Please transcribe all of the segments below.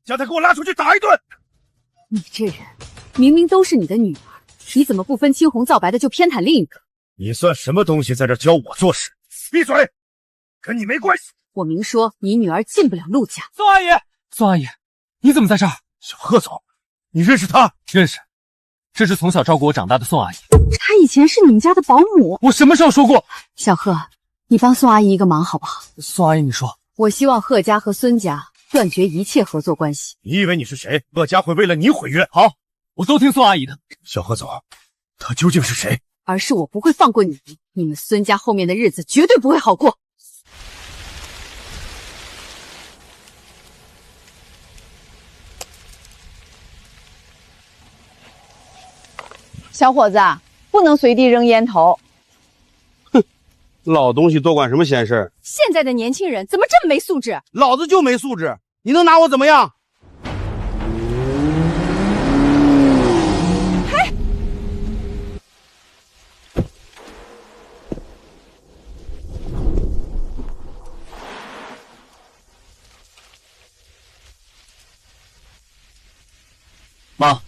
将她给我拉出去打一頓！你这人，明明都是你的女儿，你怎么不分青紅皂白的就偏袒另一个？你算什麼東西，在這教我做事？閉嘴，跟你沒關係。我明說你女兒進不了陸家。宋阿姨，宋阿姨，你怎麼在這兒？小賀總，你認識她？認識，這是從小照顧我長大的宋阿姨。她以前是你們家的保姆。我什麼時候說過？小賀，你幫宋阿姨一個忙好不好？宋阿姨，你說。我希望賀家和孫家斷絕一切合作關係。你以為你是誰？賀家會為了你毀約？好，我都聽宋阿姨的。小賀總，他究竟是誰？而是我不會放過你，你們孫家後面的日子絕對不會好過。小伙子，不能隨地扔煙頭。哼，老東西多管什麼閒事？現在的年輕人怎麼這麼沒素質？老子就沒素質，你能拿我怎麼樣？嘿，媽。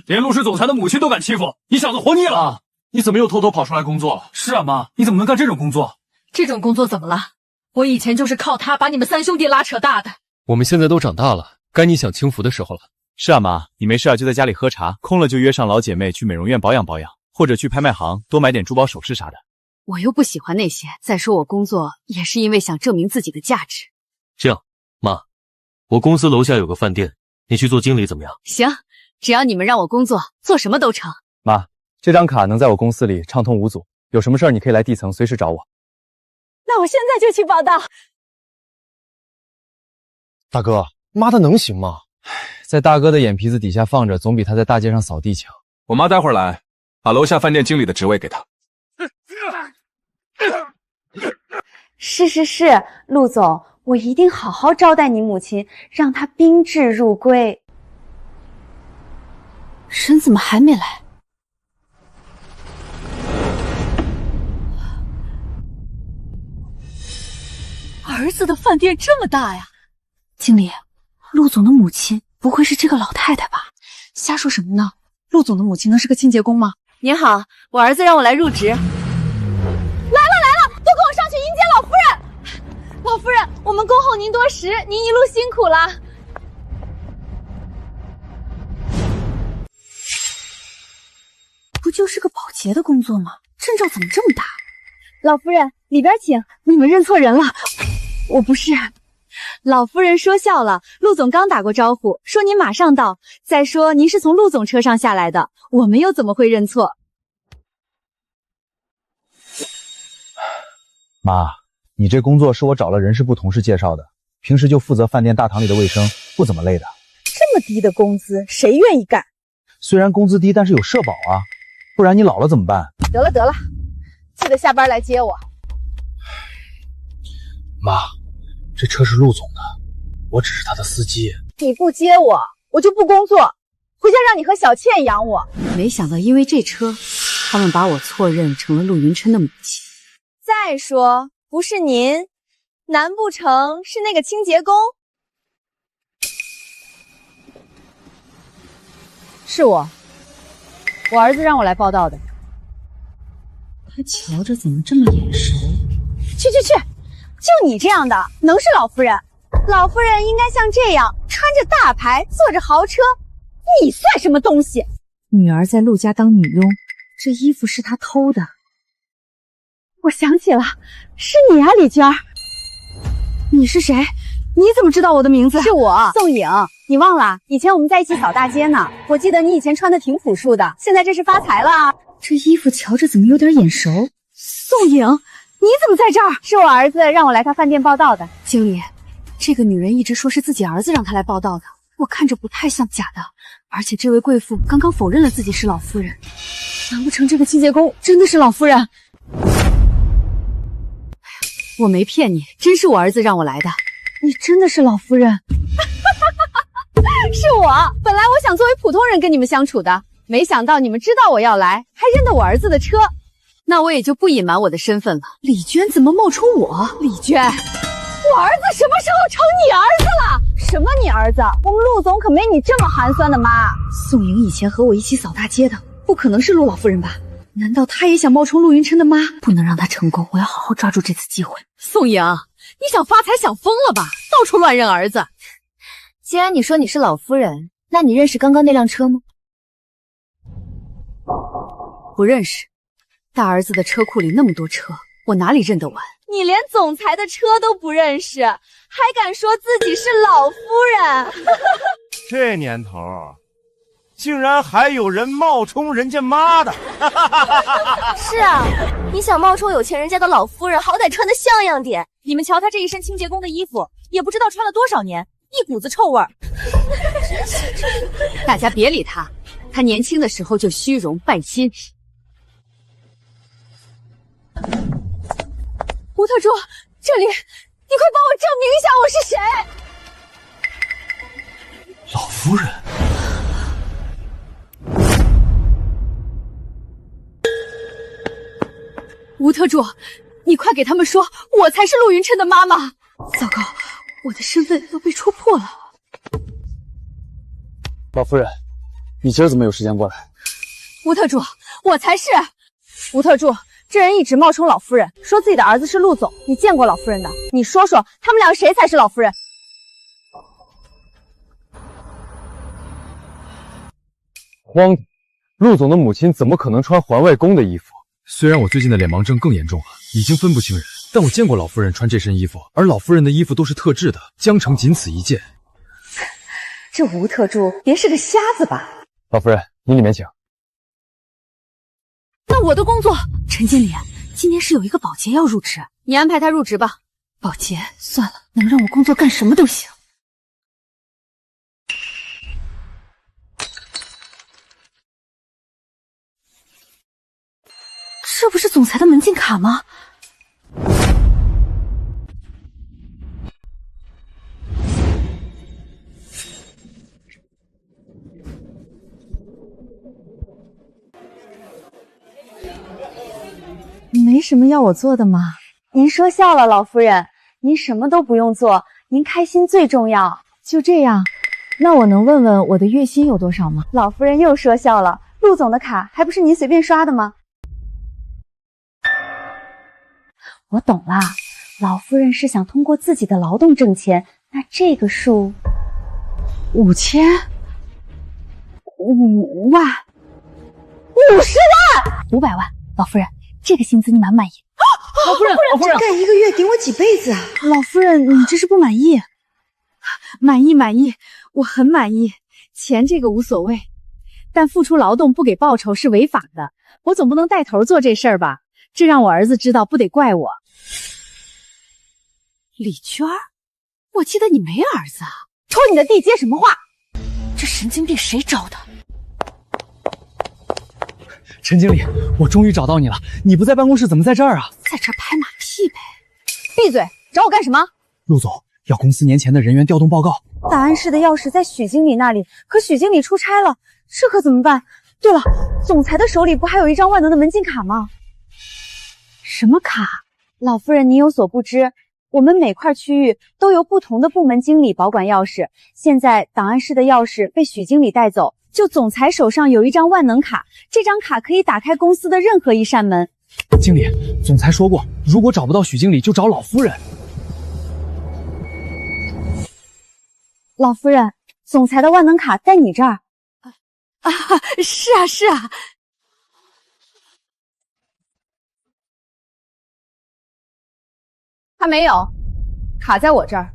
连陆氏总裁的母親都敢欺負，你小子活膩了！你怎麼又偷偷跑出來工作了？是啊，媽，你怎麼能幹這種工作？這種工作怎麼了？我以前就是靠他把你們三兄弟拉扯大的。我們現在都長大了，該你享清福的時候了。是啊，媽，你沒事啊就在家裡喝茶，空了就約上老姐妹去美容院保養保養，或者去拍賣行多買點珠寶首飾啥的。我又不喜歡那些，再說我工作也是因為想證明自己的價值。這樣，媽，我公司樓下有個飯店，你去做經理怎麼樣？行。只要你們讓我工作，做什麼都成。媽，這張卡能在我公司裡暢通無阻，有什麼事兒你可以來地層隨時找我。那我現在就去報到。大哥，媽她能行嗎？在大哥的眼皮子底下放着，總比他在大街上掃地強。我媽待會兒來，把樓下飯店經理的職位給她。是，陸總，我一定好好招待你母親，讓她賓至如歸。人怎麼還沒來？兒子的飯店這麼大呀！經理，陸總的母親不會是這個老太太吧？瞎說什麼呢？陸總的母親能是個清潔工嗎？您好，我兒子讓我來入職。來了，都跟我上去迎接老夫人。老夫人，我們恭候您多時，您一路辛苦了。不就是個保潔的工作嗎？陣仗怎麼這麼大？老夫人，裡邊請。你們認錯人了，我不是。老夫人說笑了，陸總剛打過招呼，說您馬上到。再說您是從陸總車上下來的，我們又怎麼會認錯？媽，你這工作是我找了人事部同事介紹的，平時就負責飯店大堂裡的衛生，不怎麼累的。這麼低的工資，誰願意幹？雖然工資低，但是有社保啊。不然你老了怎麼辦？得了，記得下班來接我。媽，這車是陸總的，我只是他的司機。你不接我，我就不工作，回家讓你和小倩養我。沒想到因為這車，他們把我錯認成了陸雲琛的母親。再說，不是您，難不成是那個清潔工？是我兒子讓我來報到的。他瞧着怎麼這麼眼熟？去，就你這樣的能是老夫人？老夫人應該像這樣穿着大牌，坐着豪車。你算什麼東西？女兒在陸家當女傭，這衣服是她偷的。我想起了，是你啊，李娟。你是誰？你怎麼知道我的名字？是我，宋颖。你忘了？以前我們在一起掃大街呢。我記得你以前穿的挺樸素的，現在這是發財了啊。這衣服瞧着怎麼有點眼熟？宋穎，你怎麼在這兒？是我兒子讓我來他飯店報到的。經理，這個女人一直說是自己兒子讓她來報到的，我看着不太像假的。而且這位貴婦剛剛否認了自己是老夫人，難不成這個清潔工真的是老夫人？我沒騙你，真是我兒子讓我來的。你真的是老夫人？是我，本來我想作為普通人跟你們相處的，沒想到你們知道我要來，還認得我兒子的車。那我也就不隱瞞我的身份了。李娟怎么冒充我？李娟，我兒子什么時候成你兒子了？什麼你兒子？我們陸總可沒你這麼寒酸的媽。宋瑩以前和我一起掃大街的，不可能是陸老夫人吧？難道她也想冒充陸雲琛的媽？不能讓她成功，我要好好抓住這次機會。宋瑩，你想發財想瘋了吧？到處亂認兒子。既然你說你是老夫人，那你認識剛剛那輛車嗎？不認識。大兒子的車庫裡那麼多車，我哪裡認得完？你連總裁的車都不認識，還敢說自己是老夫人？這年頭，竟然還有人冒充人家媽的！是啊，你想冒充有錢人家的老夫人，好歹穿得像樣點。你們瞧他這一身清潔工的衣服，也不知道穿了多少年，一股子臭味儿。大家別理他，他年輕的時候就虛榮拜金。吴特助，這裡，你快幫我證明一下我是誰！老夫人。吴特助，你快給他們說，我才是陸雲琛的媽媽。糟糕，我的身份要被戳破了。老夫人，你今兒怎麼有時間過來？吳特助，我才是。吳特助，這人一直冒充老夫人，說自己的兒子是陸總。你見過老夫人的？你說說，他們兩個誰才是老夫人？荒唐！陸總的母親怎麼可能穿環外公的衣服？雖然我最近的臉盲症更嚴重了，已經分不清人，但我見過老夫人穿這身衣服，而老夫人的衣服都是特制的，江城僅此一件。這吳特助別是個瞎子吧？老夫人，你裡面請。那我的工作，陳經理，今天是有一個保潔要入職，你安排他入職吧。保潔算了，能讓我工作幹什麼都行。這不是總裁的門禁卡嗎？沒什麼要我做的嗎？您說笑了，老夫人，您什麼都不用做，您開心最重要。就這樣，那我能問問我的月薪有多少嗎？老夫人又說笑了，陸總的卡還不是您隨便刷的嗎？我懂了，老夫人是想通過自己的勞動掙錢，那這個數5000、5萬、50萬、500萬，老夫人，這個薪資你滿不滿意？老夫人，老夫人，幹一個月頂我幾輩子啊！老夫人，你這是不滿意？滿意，我很滿意。錢這個無所謂，但付出勞動不給報酬是違法的。我總不能帶頭做這事兒吧？這讓我兒子知道，不得怪我。李娟，我記得你沒兒子啊！抽你的地接什麼話？這神經病誰招的？陳經理，我終於找到你了。你不在辦公室，怎麼在這兒啊？在這兒拍馬屁唄！閉嘴！找我幹什麼？陸總要公司年前的人員調動報告。檔案室的鑰匙在許經理那裡，可許經理出差了，這可怎麼辦？對了，總裁的手裡不還有一張萬能的門禁卡嗎？什麼卡？老夫人，您有所不知，我們每塊區域都由不同的部門經理保管鑰匙。現在檔案室的鑰匙被許經理帶走，就總裁手上有一張萬能卡，這張卡可以打開公司的任何一扇門。經理，總裁說過，如果找不到許經理，就找老夫人。老夫人，總裁的萬能卡在你這兒。是啊。他沒有，卡在我這兒。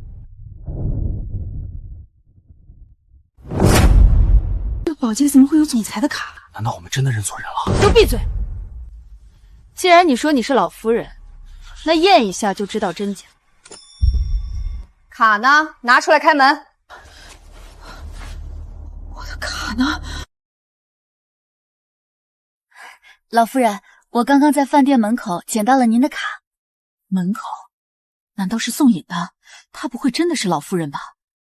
這保潔怎麼會有總裁的卡？難道我們真的認錯人了？都閉嘴！既然你說你是老夫人，那驗一下就知道真假。卡呢？拿出來開門。我的卡呢？老夫人，我剛剛在飯店門口撿到了您的卡。門口？難道是宋穎的？她不會真的是老夫人吧？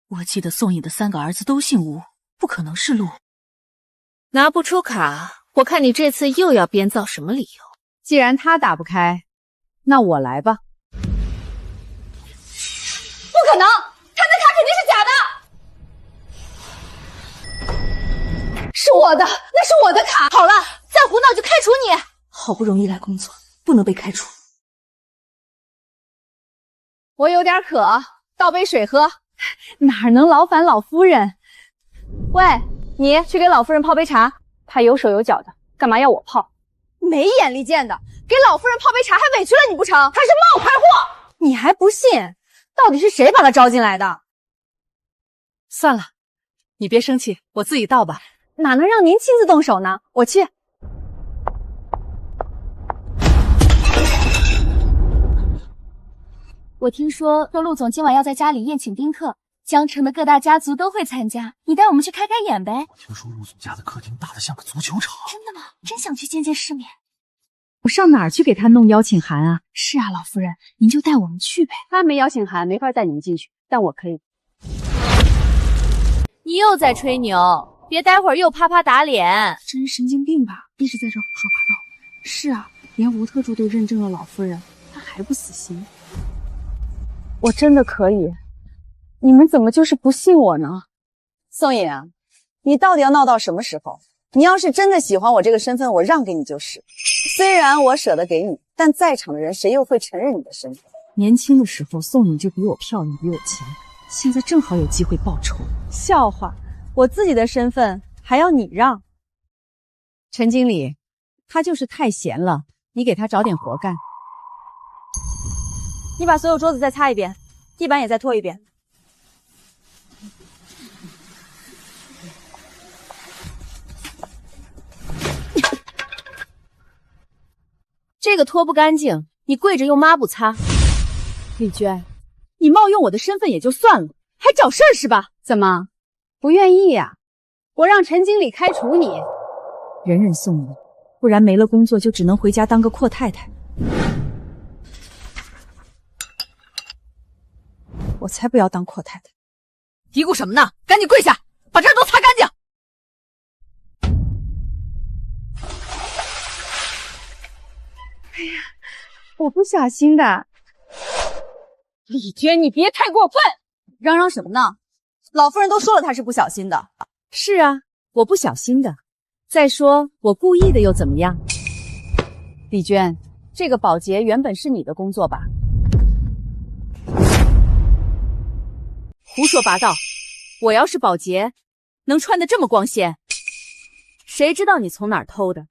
我記得宋穎的3個兒子都姓吳，不可能是陸。拿不出卡，我看你這次又要編造什麼理由？既然他打不開，那我来吧。不可能，他的卡肯定是假的。是我的，那是我的卡。好了，再胡闹就开除你。好不容易来工作，不能被開除。我有點渴，倒杯水喝。哪能勞煩老夫人？喂，你去給老夫人泡杯茶。她有手有腳的，幹嘛要我泡？沒眼力見的，給老夫人泡杯茶還委屈了你不成？她是冒牌貨！你還不信？到底是誰把她招進來的？算了，你別生氣，我自己倒吧。哪能讓您親自動手呢？我去。我聽說陸總今晚要在家裡宴請賓客，江城的各大家族都會參加，你帶我們去開開眼唄。我聽說陸總家的客廳大得像個足球場。真的嗎？真想去見見世面。我上哪兒去給他弄邀請函啊？是啊，老夫人，您就帶我們去唄。他沒邀請函，沒法帶你們進去，但我可以。你又在吹牛，別待會兒又啪啪打臉。真是神經病吧？一直在這胡說八道。是啊，連吳特助都認證了老夫人，他還不死心。我真的可以，你們怎麼就是不信我呢？宋颖啊，你到底要鬧到什麼時候？你要是真的喜歡我這個身份，我讓給你就是。雖然我捨得給你，但在場的人誰又會承認你的身份？年輕的時候，宋穎就比我漂亮，比我強，現在正好有機會報仇。笑話，我自己的身份還要你讓？陳經理，他就是太閒了，你給他找點活幹。你把所有桌子再擦一遍，地板也再拖一遍。這個拖不乾淨，你跪着用抹布擦。麗娟，你冒用我的身份也就算了，還找事兒是吧？怎麼，不願意呀？我讓陳經理開除你，忍忍宋穎，不然沒了工作就只能回家當個闊太太。我才不要當闊太太！嘀咕什麼呢？趕緊跪下，把這兒都擦乾淨！哎呀，我不小心的。李娟，你別太過分！嚷嚷什麼呢？老夫人都說了，她是不小心的。是啊，我不小心的。再說我故意的又怎麼樣？李娟，這個保潔原本是你的工作吧？胡說八道！我要是保潔，能穿得這麼光鮮？誰知道你從哪兒偷的？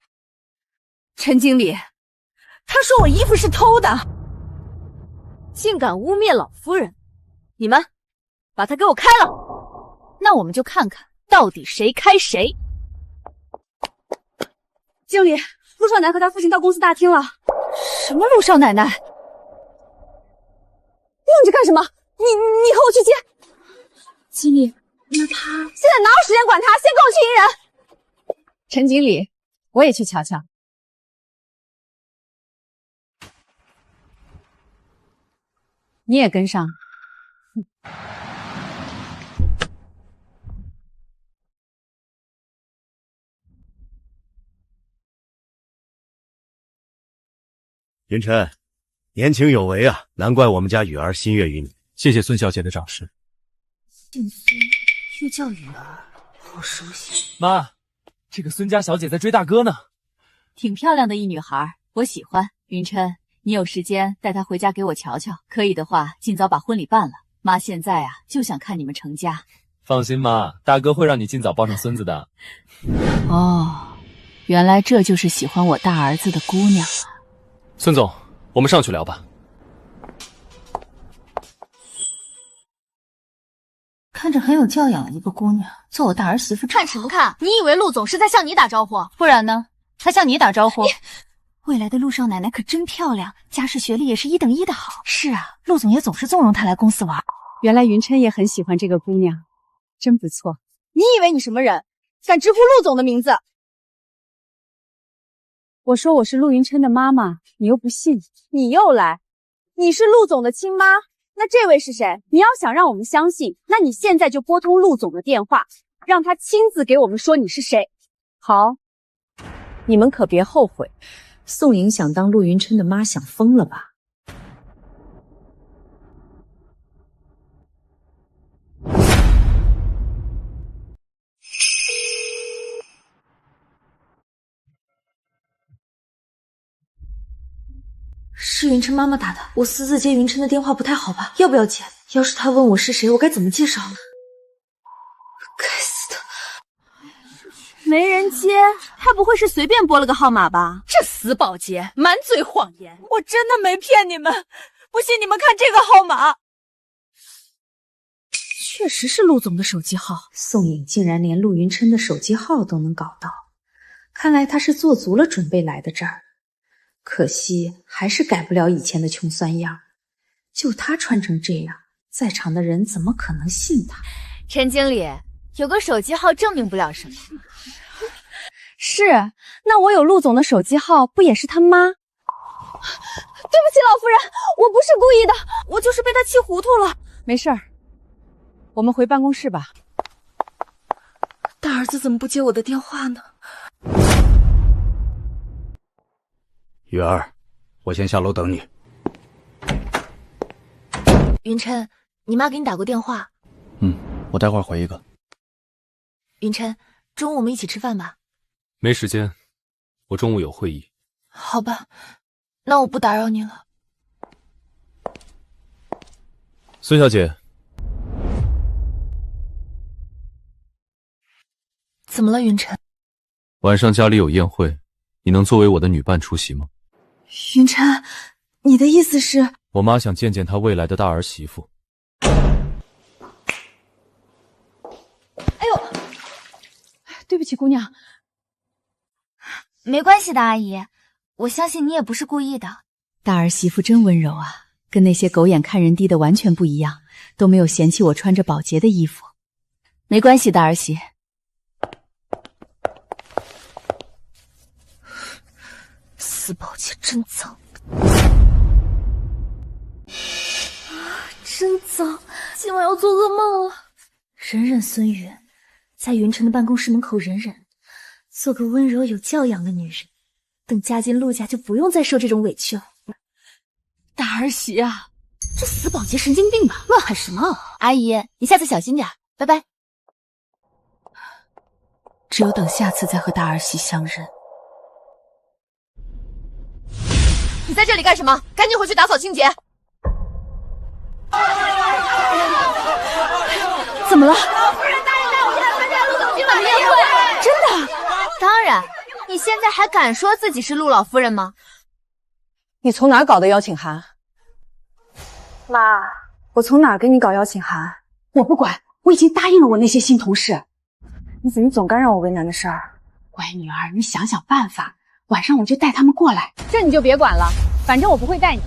陳經理，他說我衣服是偷的，竟敢污蔑老夫人！你們把他給我開了！那我們就看看到底誰開誰。經理，陸少奶奶和他父親到公司大廳了。什麼陸少奶奶？愣着幹什麼？你和我去接。经理，那他现在哪有時間管他？先跟我去迎人。陳經理，我也去瞧瞧。你也跟上。云琛，年輕有為啊，難怪我們家雨兒心悅於你。謝謝孫小姐的賞識。姓孫又叫雨兒，好熟悉。媽，這個孫家小姐在追大哥呢。挺漂亮的一女孩，我喜歡。雲琛，你有時間帶她回家給我瞧瞧，可以的話盡早把婚禮辦了。媽現在啊就想看你們成家。放心媽，大哥會讓你盡早抱上孫子的。哦，原來這就是喜歡我大兒子的姑娘啊。孫總，我們上去聊吧。看着很有教養的一個姑娘，做我大兒媳婦。看什麼看？你以為陸總是在向你打招呼？不然呢？他向你打招呼。未來的陸少奶奶可真漂亮，家世學歷也是一等一的好。是啊，陸總也總是縱容她來公司玩。原來雲琛也很喜歡這個姑娘，真不錯。你以為你什麼人，敢直呼陸總的名字？我說我是陸雲琛的媽媽，你又不信。你又來，你是陸總的親媽。那這位是誰？你要想讓我們相信，那你現在就撥通陸總的電話，讓他親自給我們說你是誰。好，你們可別後悔。宋颖想当陆云琛的媽，想瘋了吧？是云琛妈媽打的，我私自接云琛的電話不太好吧？要不要接？要是他問我是誰，我該怎麼介紹呢？該死的！沒人接，他不會是隨便撥了個號碼吧？這死保潔，滿嘴謊言！我真的沒騙你們，不信你們看這個號碼，確實是陸總的手機號。宋穎竟然連陸雲琛的手機號都能搞到，看來他是做足了準備來的這兒。可惜還是改不了以前的窮酸樣，就他穿成這樣，在場的人怎麼可能信他？陳經理，有個手機號證明不了什麼。是，那我有陸總的手機號，不也是他媽？對不起，老夫人，我不是故意的，我就是被他氣糊塗了。沒事兒，我們回辦公室吧。大兒子怎麼不接我的電話呢？雨兒，我先下樓等你。雲琛，你媽給你打過電話？我待會兒回一個。雲琛，中午我們一起吃飯吧。沒時間，我中午有會議。好吧，那我不打擾你了。孫小姐，怎麼了，雲琛？晚上家裡有宴會，你能作為我的女伴出席嗎？雲琛，你的意思是？我媽想見見她未來的大兒媳婦。哎呦，對不起，姑娘。沒關係的，阿姨，我相信你也不是故意的。大兒媳婦真溫柔啊，跟那些狗眼看人低的完全不一樣，都沒有嫌棄我穿着保潔的衣服。沒關係，大兒媳。死保潔真髒，真髒！今晚要做噩夢了。忍忍，孫宇，在雲琛的辦公室門口忍忍，做個溫柔有教養的女人，等嫁進陸家就不用再受這種委屈了。大兒媳啊，這死保潔神經病吧？亂喊什麼？阿姨，你下次小心點，拜拜。只有等下次再和大兒媳相認。你在這裡幹什麼？趕緊回去打掃清潔。怎麼了？老夫人，大人帶我去參加陸總今晚的宴會。真的？當然。你現在還敢說自己是陸老夫人嗎？你從哪兒搞的邀請函？媽，我從哪兒給你搞邀請函？我不管，我已經答應了我那些新同事。你怎麼總幹讓我為難的事兒？乖女兒，你想想辦法，晚上我就帶他們過來。這你就別管了，反正我不會帶你。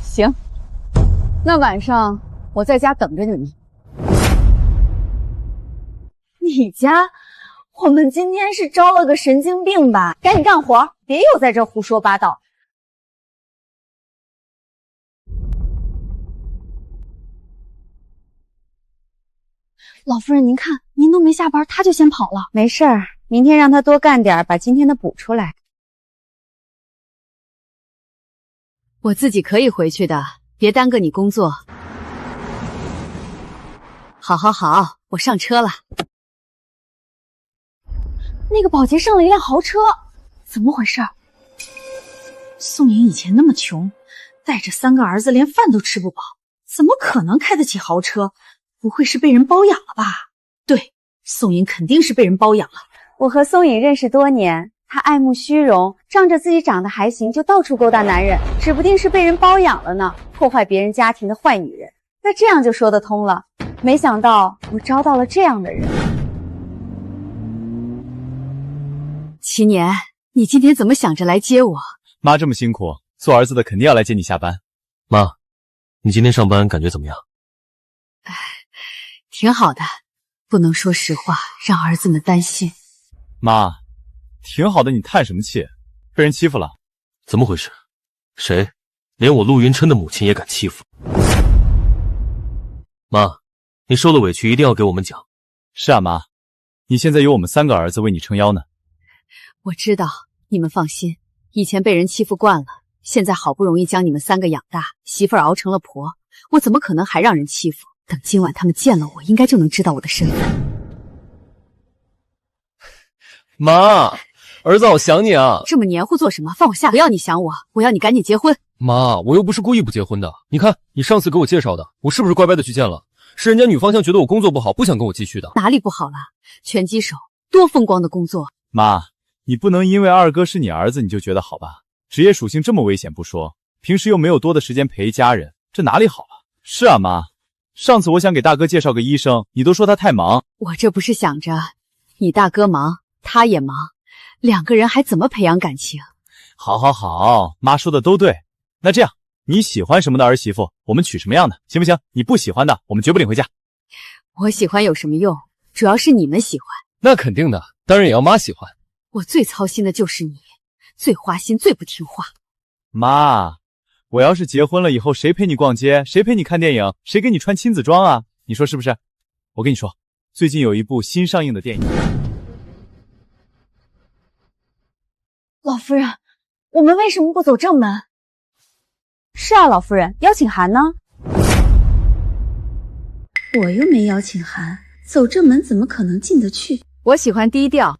行，那晚上我在家等着你。你家？我們今天是招了個神經病吧？趕緊幹活，別又在這胡說八道。老夫人，您看，您都沒下班，他就先跑了。没事兒，明天讓他多幹點，把今天的補出來。我自己可以回去的，別耽擱你工作。好，我上車了。那個保潔上了一輛豪車，怎麼回事？宋颖以前那麼窮，帶着3個兒子連飯都吃不飽，怎麼可能開得起豪車？不會是被人包養了吧？對，宋颖肯定是被人包養了。我和宋颖認識多年，她愛慕虛榮，仗着自己長得還行，就到處勾搭男人，指不定是被人包養了呢，破壞別人家庭的壞女人。那這樣就說得通了。沒想到我招到了這樣的人。7年，你今天怎麼想着來接我？媽這麼辛苦，做兒子的肯定要來接你下班。媽，你今天上班感覺怎麼樣？挺好的，不能說實話，讓兒子們擔心。媽，挺好的，你嘆什麼氣？被人欺負了？怎麼回事？誰？連我陸雲琛的母親也敢欺負？媽，你受了委屈一定要給我們講。是啊，媽，你現在有我們3個兒子為你撐腰呢。我知道，你們放心，以前被人欺負慣了，现在好不容易将你们3个养大，媳妇儿熬成了婆，我怎么可能还让人欺负？等今晚他们见了我，应该就能知道我的身份。妈，儿子好想你啊！这么黏糊做什么？放我下！不要你想我，我要你赶紧结婚。妈，我又不是故意不结婚的。你看，你上次给我介绍的，我是不是乖乖的去见了？是人家女方向觉得我工作不好，不想跟我继续的。哪里不好了？拳击手多风光的工作。妈，你不能因为二哥是你兒子你就覺得好吧？職業屬性這麼危險不說，平時又沒有多的時間陪家人，這哪裡好啊？是啊，媽，上次我想給大哥介紹個醫生，你都說他太忙。我這不是想着，你大哥忙，他也忙，2個人還怎麼培養感情？好，媽說的都對。那這樣，你喜歡什麼的兒媳婦，我們娶什麼樣的，行不行？你不喜歡的，我們絕不領回家。我喜歡有什麼用？主要是你們喜歡。那肯定的，當然也要媽喜歡。我最操心的就是你，最花心，最不聽話。媽，我要是結婚了以後，誰陪你逛街？誰陪你看電影？誰給你穿親子裝啊？你說是不是？我跟你說，最近有一部新上映的電影。老夫人，我們為什麼不走正門？是啊，老夫人，邀請函呢？我又沒邀請函，走正門怎麼可能進得去？我喜歡低調。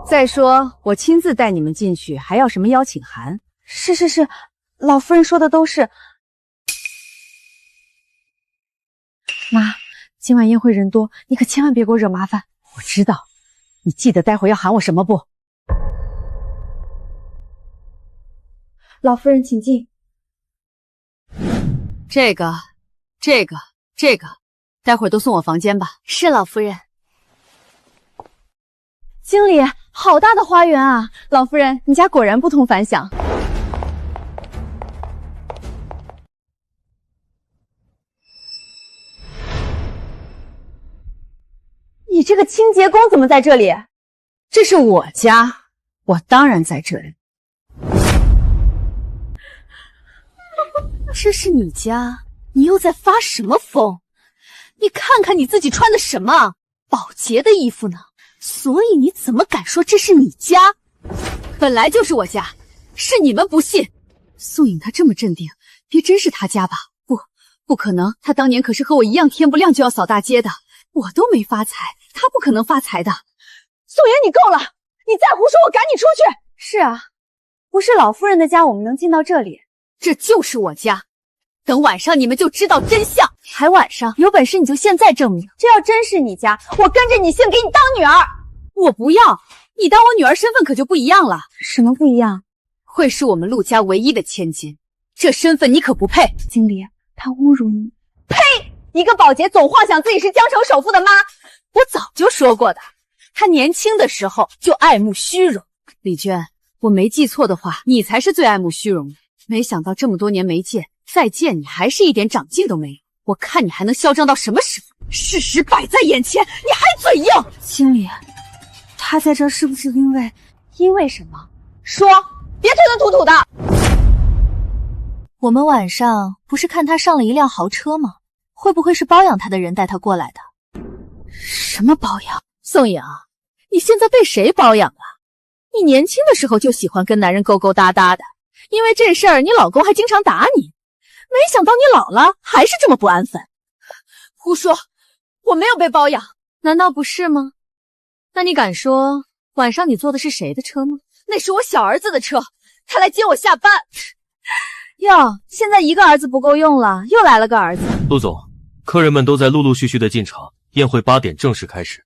再說，我親自帶你們進去，還要什麼邀請函？是，老夫人說的都是。媽，今晚宴會人多，你可千萬別給我惹麻煩。我知道，你記得待會要喊我什麼不？老夫人請進。這個，待會兒都送我房間吧。是，老夫人。經理，好大的花園啊！老夫人，你家果然不同凡響。你這個清潔工怎麼在這裡？這是我家，我當然在這裡。這是你家，你又在發什麼瘋？你看看你自己穿的什麼，保潔的衣服呢？所以你怎麼敢說這是你家？本來就是我家，是你們不信。素影她這麼鎮定，別真是她家吧？不可能，她當年可是和我一樣天不亮就要掃大街的，我都沒發財，她不可能發財的。素顏，你夠了，你再胡說我趕你出去。是啊，不是老夫人的家，我們能進到這裡。這就是我家，等晚上你們就知道真相。還晚上？有本事你就現在證明。這要真是你家，我跟着你姓，給你當女兒。我不要，你當我女兒身份可就不一樣了。什麼不一樣？會是我們陸家唯一的千金，這身份你可不配。經理，他侮辱你。呸！一個保潔總幻想自己是江城首富的媽。我早就說過的，她年輕的時候就愛慕虛榮。李娟，我沒記錯的話，你才是最愛慕虛榮的。沒想到這麼多年沒見，再見你還是一點長進都沒有。我看你還能囂張到什麼時候？事實擺在眼前，你還嘴硬。經理，他在這是不是因為什麼？說，別吞吞吐吐的。我們晚上不是看他上了一輛豪車嗎？會不會是包養他的人帶他過來的？什麼包養？宋穎，你現在被誰包養了？你年輕的時候就喜歡跟男人勾勾搭搭的，因為這事兒你老公還經常打你。沒想到你老了還是這麼不安分。胡說，我沒有被包養，難道不是嗎？那你敢說晚上你坐的是誰的車嗎？那是我小兒子的車，他來接我下班。喲，現在一個兒子不夠用了，又來了個兒子。陸總，客人們都在陸陸續續的進場，宴會8點正式開始。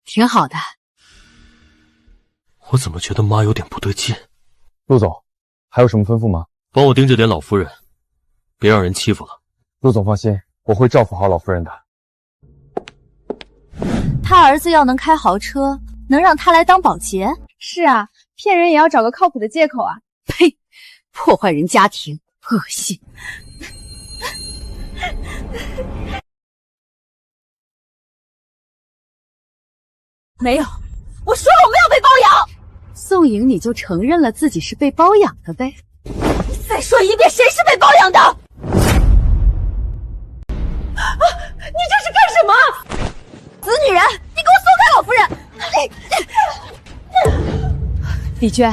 挺好的。我怎麼覺得媽有點不對勁？陸總，還有什麼吩咐嗎？幫我盯着點老夫人，別讓人欺負了。陸總放心，我會照顧好老夫人的。他兒子要能開豪車，能讓他來當保潔？是啊，騙人也要找個靠譜的借口啊。呸！破壞人家庭，惡心。沒有，我說了我沒有被包養。宋穎，你就承認了自己是被包養的唄？再說一遍，誰是被包養的？啊！你這是幹什麼？死女人，你給我鬆開老夫人！李娟，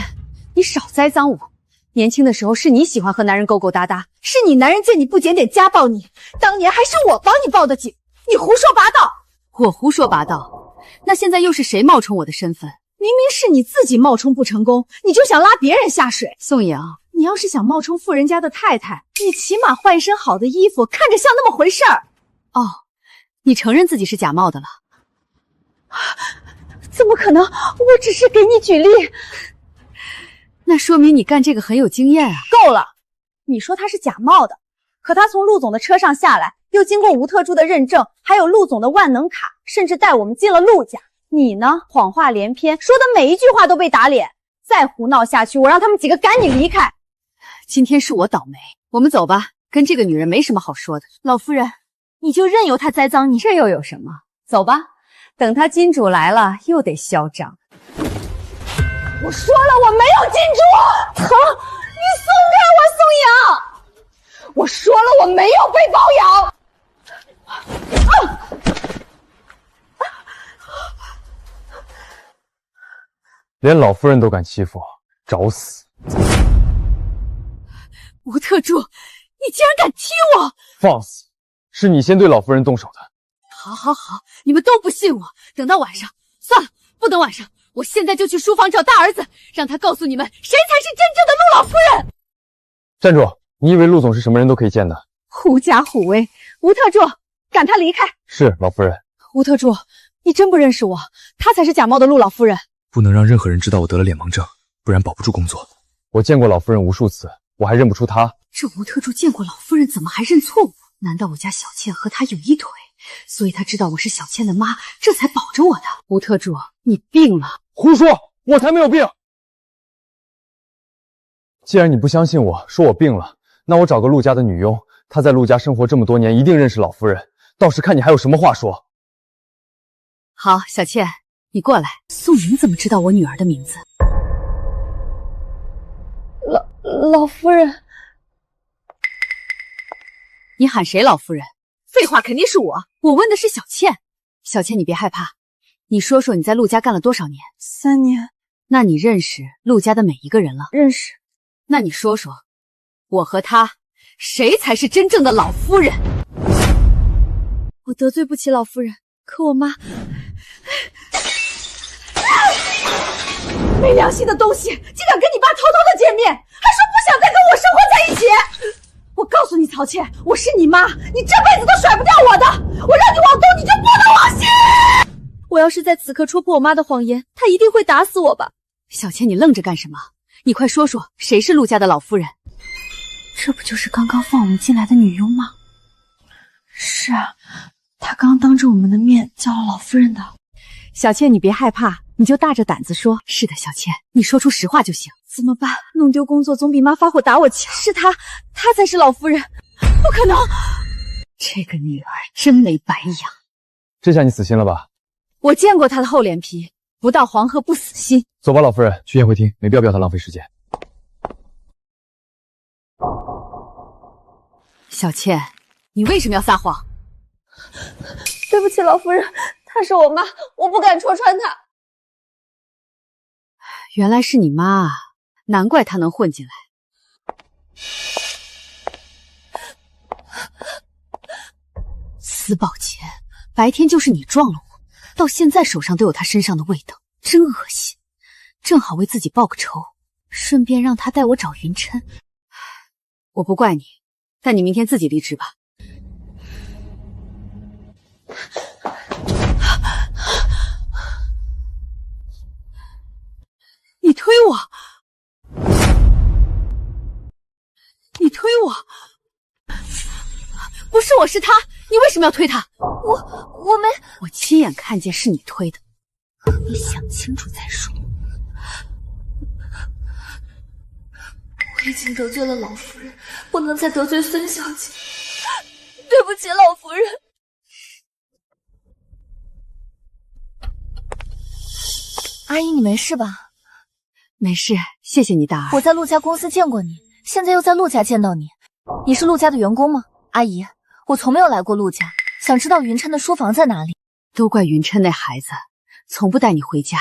你少栽赃我。年轻的时候是你喜欢和男人勾勾搭搭，是你男人见你不检点家暴你，当年还是我帮你报的警，你胡说八道。我胡说八道？那现在又是谁冒充我的身份？明明是你自己冒充不成功，你就想拉別人下水。宋阳，你要是想冒充富人家的太太，你起碼換一身好的衣服，看着像那麼回事兒。哦，你承認自己是假冒的了？怎麼可能？我只是給你舉例。那說明你幹這個很有經驗啊。夠了，你說他是假冒的，可他從陸總的車上下來，又經過吳特助的認證，還有陸總的萬能卡，甚至帶我們進了陸家。你呢，謊話連篇，說的每一句話都被打臉。再胡鬧下去，我讓他們幾個趕緊離開。今天是我倒霉，我們走吧，跟這個女人沒什麼好說的。老夫人，你就任由她栽赃你，這又有什麼？走吧，等她金主來了，又得嚣張。我說了，我没有金主。疼，你松開我，宋陽。我說了，我沒有被包養。连老夫人都敢欺負我，找死！吴特助，你竟然敢踢我！放肆！是你先对老夫人动手的。好，好，好，你们都不信我。等到晚上，算了，不等晚上，我现在就去書房找大兒子，讓他告訴你們誰才是真正的陸老夫人。站住！你以為陸總是什麼人都可以見的？狐假虎威！吳特助，趕他離開。是，老夫人。吳特助，你真不認識我，他才是假冒的陸老夫人。不能讓任何人知道我得了臉盲症，不然保不住工作。我見過老夫人無數次，我還認不出她。這吳特助見過老夫人，怎麼還認錯我？難道我家小倩和她有一腿，所以她知道我是小倩的媽，這才保着我的？吳特助，你病了！胡說，我才沒有病！既然你不相信我，說我病了，那我找個陸家的女傭，她在陸家生活這麼多年，一定認識老夫人，到時看你還有什麼話說。好，小倩，你過來。宋瑩怎麼知道我女兒的名字？老夫人，你喊誰老夫人？廢話，肯定是我。我問的是小倩。小倩，你別害怕，你說說你在陸家幹了多少年？3年。那你認識陸家的每一個人了？認識。那你說說，我和她，誰才是真正的老夫人？我得罪不起老夫人，可我媽……沒良心的東西，竟敢跟你爸偷偷的見面，還說不想再跟我生活在一起。我告訴你，曹倩，我是你媽，你這輩子都甩不掉我的。我讓你往東，你就不能往西。我要是在此刻戳破我媽的謊言，她一定會打死我吧？小倩，你愣着幹什麼？你快說說，誰是陸家的老夫人？這不就是剛剛放我們進來的女傭嗎？是啊，她剛當着我們的面叫了老夫人的。小倩，你別害怕，你就大着膽子說。是的，小倩，你說出實話就行。怎麼辦？弄丟工作總比媽發火打我強。是她才是老夫人，不可能！這個女兒真沒白養。這下你死心了吧？我見過她的厚臉皮，不到黃河不死心。走吧，老夫人，去宴會廳，沒必要她浪費時間。小倩，你為什麼要撒謊？對不起，老夫人，她是我媽，我不敢戳穿她。原來是你媽啊，難怪她能混進來。司寶潔，白天就是你撞了我，到現在手上都有她身上的味道，真惡心。正好為自己報個仇，順便讓她帶我找雲琛。我不怪你，但你明天自己離職吧。你推我！你推我！不是我，是他！你為什麼要推他？我沒……我親眼看見是你推的，你想清楚再說。我已經得罪了老夫人，不能再得罪孫小姐。對不起，老夫人。阿姨，你沒事吧？沒事，謝謝你，大兒。我在陸家公司見過你，現在又在陸家見到你。你是陸家的員工嗎？阿姨，我從沒有來過陸家，想知道雲琛的書房在哪裡。都怪雲琛那孩子，從不帶你回家。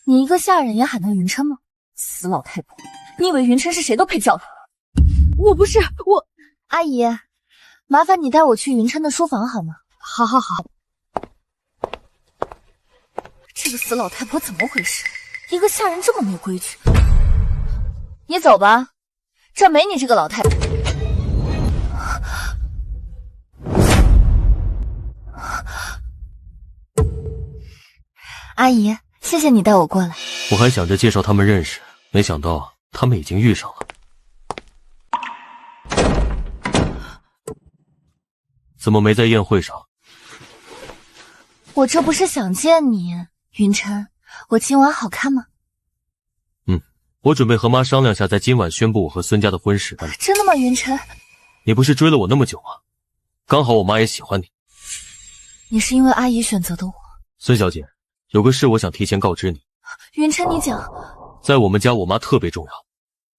你一个下人也喊他云琛吗？死老太婆，你以为云琛是谁都配叫他？我不是我。阿姨，麻烦你带我去云琛的书房好吗？好好好。这个死老太婆怎么回事？一个下人这么没规矩。你走吧，这没你这个老太婆。阿姨，謝謝你帶我過來。我還想着介紹他們認識，沒想到他們已經遇上了。怎麼沒在宴會上？我這不是想見你，雲琛，我今晚好看嗎？我準備和媽商量下，在今晚宣布我和孫家的婚事。真的嗎，雲琛？你不是追了我那麼久嗎？剛好我媽也喜歡你。你是因為阿姨選擇的我。孫小姐，有個事我想提前告知你。雲琛，你講。在我們家，我媽特別重要，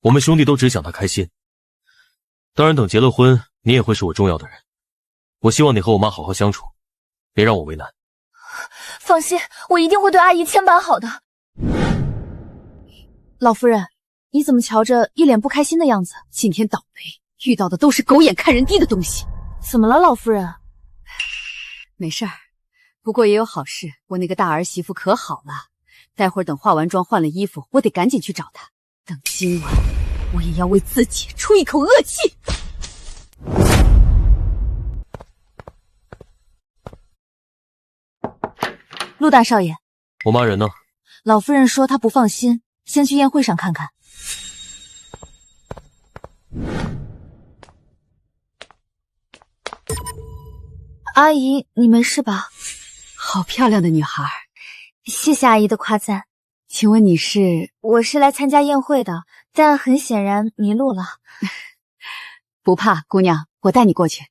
我們兄弟都只想她開心。當然，等結了婚，你也會是我重要的人。我希望你和我媽好好相處，別讓我為難。放心，我一定會對阿姨千般好的。老夫人，你怎麼瞧着一臉不開心的樣子？今天倒霉，遇到的都是狗眼看人低的東西。怎麼了，老夫人？沒事兒，不過也有好事，我那個大兒媳婦可好了。待會兒等化完妝換了衣服，我得趕緊去找她。等今晚，我也要為自己出一口惡氣。陸大少爺，我媽人呢？老夫人說她不放心，先去宴會上看看。阿姨，你沒事吧？好漂亮的女孩。謝謝阿姨的誇讚。請問你是？我是來參加宴會的，但很顯然迷路了。不怕，姑娘，我帶你過去。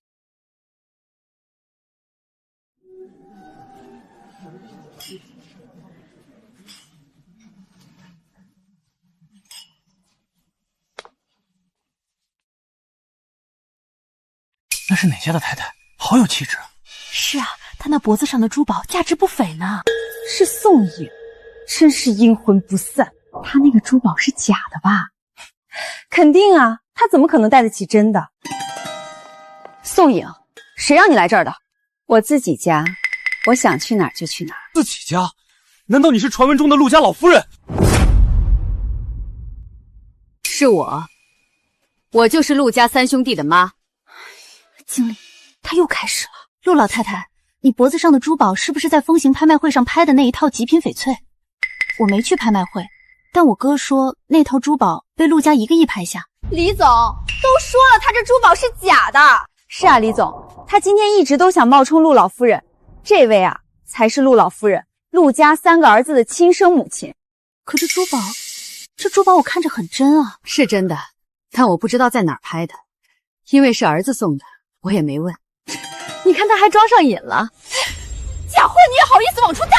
那是哪家的太太？好有氣質。是啊，她那脖子上的珠寶價值不菲呢。是宋穎，真是陰魂不散。她那個珠寶是假的吧？肯定啊，她怎麼可能戴得起真的？宋穎，誰讓你來這兒的？我自己家，我想去哪兒就去哪兒。自己家？難道你是傳聞中的陸家老夫人？是我就是陸家三兄弟的媽。經理，他又開始了。陸老太太，你脖子上的珠寶是不是在風行拍賣會上拍的那一套極品翡翠？我沒去拍賣會，但我哥說那套珠寶被陸家1個億拍下。李總都說了，他這珠寶是假的。是啊，李總，他今天一直都想冒充陸老夫人。這位啊，才是陸老夫人，陸家3個兒子的親生母親。可這珠寶我看着很真啊。是真的，但我不知道在哪兒拍的，因為是兒子送的，我也沒問。你看他還裝上癮了，假貨你也好意思往出帶？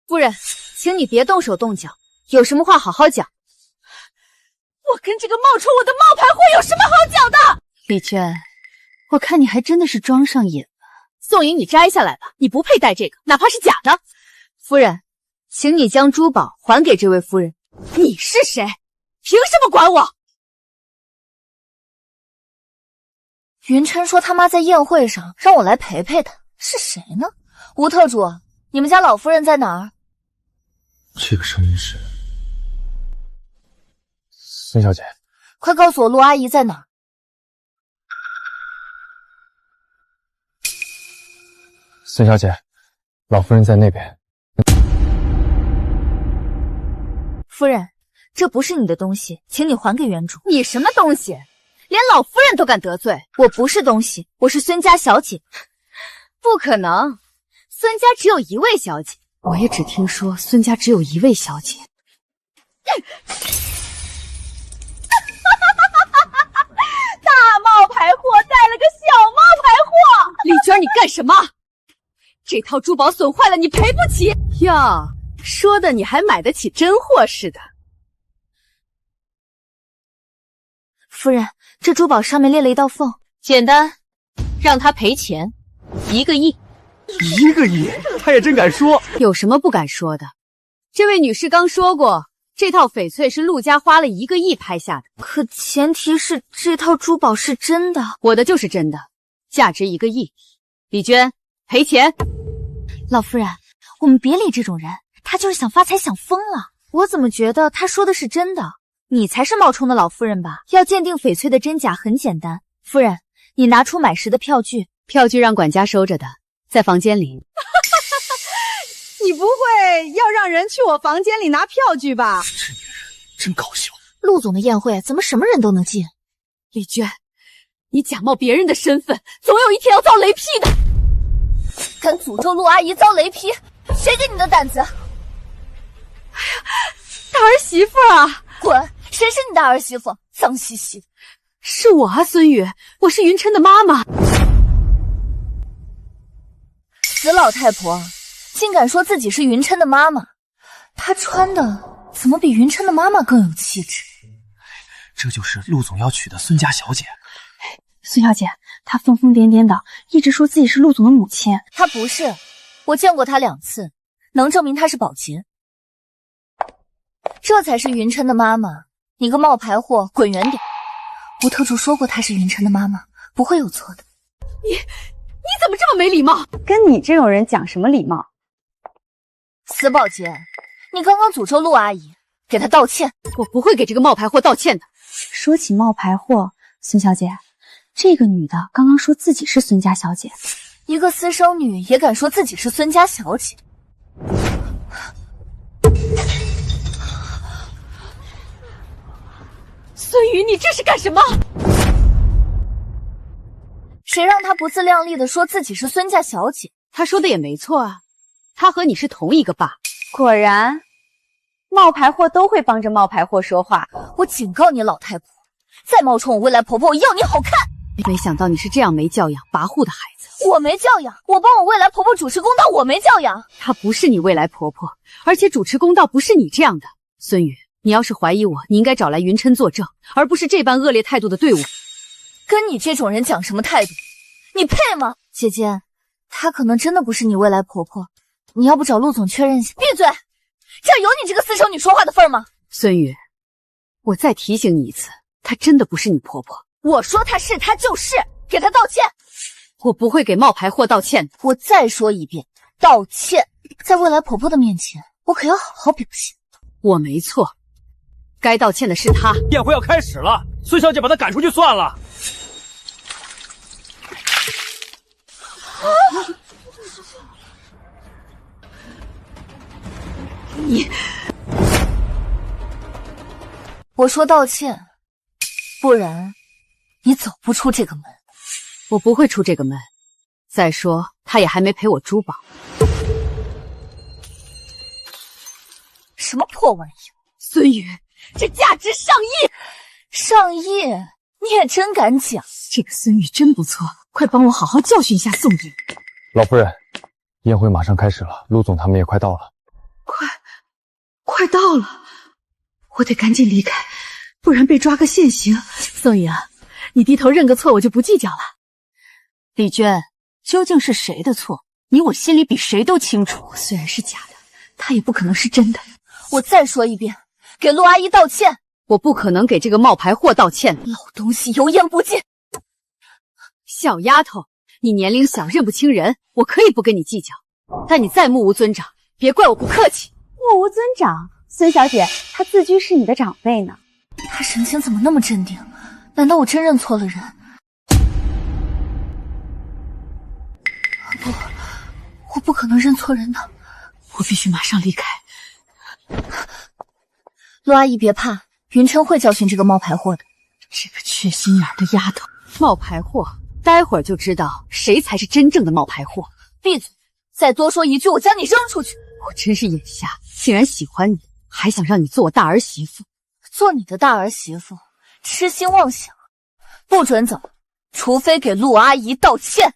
夫人，請你別動手動腳，有什麼話好好講。我跟這個冒充我的冒牌貨有什麼好講的？麗娟，我看你還真的是裝上癮了。宋穎，你摘下來吧，你不配戴這個，哪怕是假的。夫人，請你將珠寶還給這位夫人。你是誰？憑什麼管我？雲琛說他媽在宴會上讓我來陪陪他，是誰呢？吳特主，你們家老夫人在哪兒？這個聲音是孫小姐。快告訴我陸阿姨在哪兒。孫小姐，老夫人在那邊。夫人，這不是你的東西，請你還給原主。你什麼東西？連老夫人都敢得罪？我不是東西，我是孫家小姐。不可能，孫家只有一位小姐。我也只聽說孫家只有一位小姐。大冒牌貨帶了個小冒牌貨。麗娟，你幹什麼？這套珠寶損壞了，你賠不起呀？說的你還買得起真貨似的。夫人，這珠寶上面裂了一道縫。簡單，讓他賠錢，1個億。1個億？他也真敢說。有什麼不敢說的？这位女士刚说过，这套翡翠是陆家花了1个亿拍下的。可前提是这套珠宝是真的。我的就是真的，价值1个亿。李娟，赔钱。老夫人，我们别理这种人，他就是想发财想疯了。我怎么觉得他说的是真的？你才是冒充的老夫人吧？要鉴定翡翠的真假很简单，夫人，你拿出买时的票据。票据让管家收着的，在房间里。你不会要让人去我房间里拿票据吧？这女人真搞笑。陆总的宴会怎么什么人都能进？李娟，你假冒別人的身份，總有一天要遭雷劈的。敢詛咒陸阿姨遭雷劈，誰給你的膽子？哎呀，大兒媳婦啊！滾！誰是你大兒媳婦？髒兮兮的。是我啊，孫宇，我是雲琛的媽媽。死老太婆，竟敢說自己是雲琛的媽媽，她穿的怎麼比雲琛的媽媽更有氣質？這就是陸總要娶的孫家小姐。孫小姐，她瘋瘋癲癲的，一直說自己是陸總的母親。她不是，我見過她2次，能證明她是保潔。這才是雲琛的媽媽，你個冒牌貨，滾遠點！我特助說過她是雲琛的媽媽，不會有錯的。你怎麼這麼沒禮貌？跟你這種人講什麼禮貌？死保潔，你剛剛詛咒陸阿姨，給她道歉。我不會給這個冒牌貨道歉的。說起冒牌貨，孫小姐，這個女的剛剛說自己是孫家小姐，一個私生女也敢說自己是孫家小姐？孫宇，你這是幹什麼？誰讓她不自量力的說自己是孫家小姐？她說的也沒錯啊，她和你是同一個爸。果然，冒牌貨都會幫着冒牌貨說話。我警告你，老太婆，再冒充我未來婆婆，我要你好看！沒想到你是這樣沒教養、跋扈的孩子。我沒教養，我幫我未來婆婆主持公道，我沒教養。她不是你未來婆婆，而且主持公道不是你這樣的。孫宇，你要是懷疑我，你應該找來雲琛作證，而不是這般惡劣態度的對我。跟你這種人講什麼態度？你配嗎？姐姐，她可能真的不是你未來婆婆，你要不找陸總確認一下？閉嘴！這兒有你這個私生女說話的份嗎？孫宇，我再提醒你一次，她真的不是你婆婆。我說她是，她就是，給她道歉。我不會給冒牌貨道歉的。我再說一遍，道歉。在未來婆婆的面前，我可要好好表現。我沒錯，該道歉的是她。宴會要開始了，孫小姐把她趕出去算了。你，我說道歉，不然你走不出這個門。我不會出這個門。再說，他也還沒賠我珠寶。什麼破玩意兒？孫宇，這價值上億！上億？你也真敢講。這個孫宇真不錯，快幫我好好教訓一下宋宇。老夫人，宴會馬上開始了，陸總他們也快到了。快到了，我得趕緊離開，不然被抓個現行。宋宇啊，你低頭認個錯，我就不計較了。李娟，究竟是誰的錯？你我心裡比誰都清楚。我雖然是假的，他也不可能是真的。我再說一遍，給陸阿姨道歉。我不可能給這個冒牌貨道歉。老東西油鹽不進。小丫頭，你年齡小，認不清人，我可以不跟你計較，但你再目無尊長，別怪我不客氣。目無尊長，孫小姐，她自居是你的長輩呢。她神情怎麼那麼鎮定？難道我真認錯了人？不，我不可能認錯人的。我必須馬上離開。陸阿姨別怕，雲琛會教訓這個冒牌貨的。這個缺心眼的丫頭，冒牌貨，待會兒就知道誰才是真正的冒牌貨。閉嘴！再多說一句，我將你扔出去！我真是眼瞎，竟然喜歡你，還想讓你做我大兒媳婦。做你的大兒媳婦，痴心妄想，不准走，除非給陸阿姨道歉。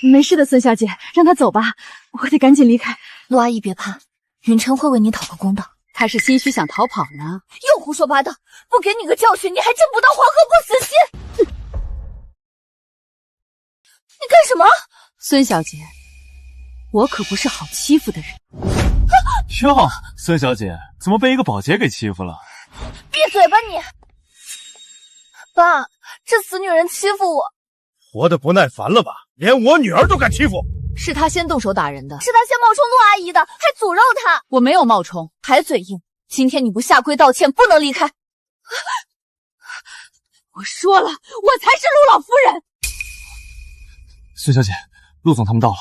沒事的，孫小姐，讓她走吧，我得趕緊離開。陸阿姨別怕，雲琛會為你討個公道。她是心虛想逃跑呢？又胡說八道！不給你個教訓，你還爭不到黃河不死心！你幹什麼？孫小姐，我可不是好欺負的人。喲，孙小姐怎么被一个保洁给欺負了？闭嘴吧你！爸，这死女人欺負我。活得不耐烦了吧？连我女儿都敢欺负！是他先动手打人的，是他先冒充陆阿姨的，还诅咒她。我没有冒充，还嘴硬。今天你不下跪道歉，不能離開。我說了，我才是陸老夫人。孫小姐，陸總他們到了。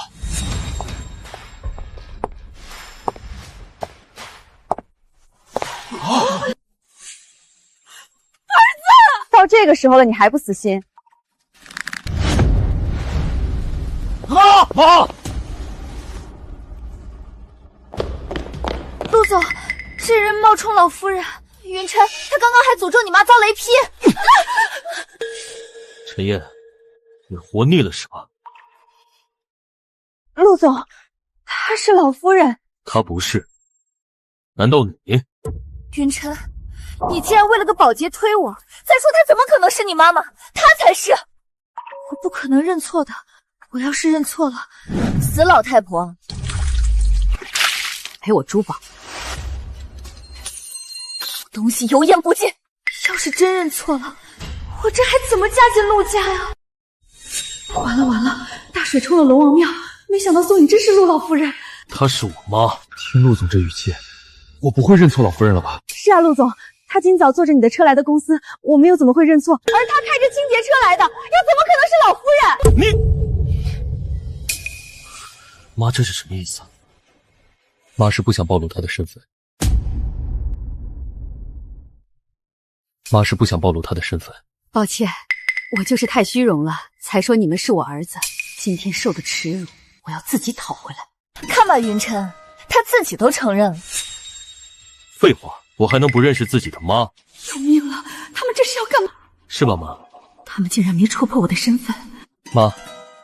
兒子，到這個時候了，你還不死心？媽，陸總，這人冒充老夫人。雲琛，他剛剛還詛咒你媽遭雷劈。陳焱，你活膩了是吧？陸總，她是老夫人。她不是，難道你？雲琛，你竟然為了個保潔推我！再說她怎麼可能是你媽媽？她才是！我不可能認錯的。我要是認錯了，死老太婆，賠我珠寶。東西油鹽不進。要是真認錯了，我這還怎麼嫁進陸家呀？完了完了，大水沖了龍王廟，沒想到宋穎真是陸老夫人。她是我媽。聽陸總這語氣，我不會認錯老夫人了吧？是啊，陸總，他今早坐着你的車來的公司，我們又怎麼會認錯？而他開着清潔車來的，又怎麼可能是老夫人？媽，這是什麼意思啊？媽是不想暴露她的身份。媽是不想暴露她的身份。抱歉，我就是太虛榮了，才說你們是我兒子。今天受的恥辱，我要自己討回來。看吧，雲琛，他自己都承認了。廢話，我還能不認識自己的媽？救命了！他們這是要幹嘛？是吧，媽？他們竟然沒戳破我的身份。媽，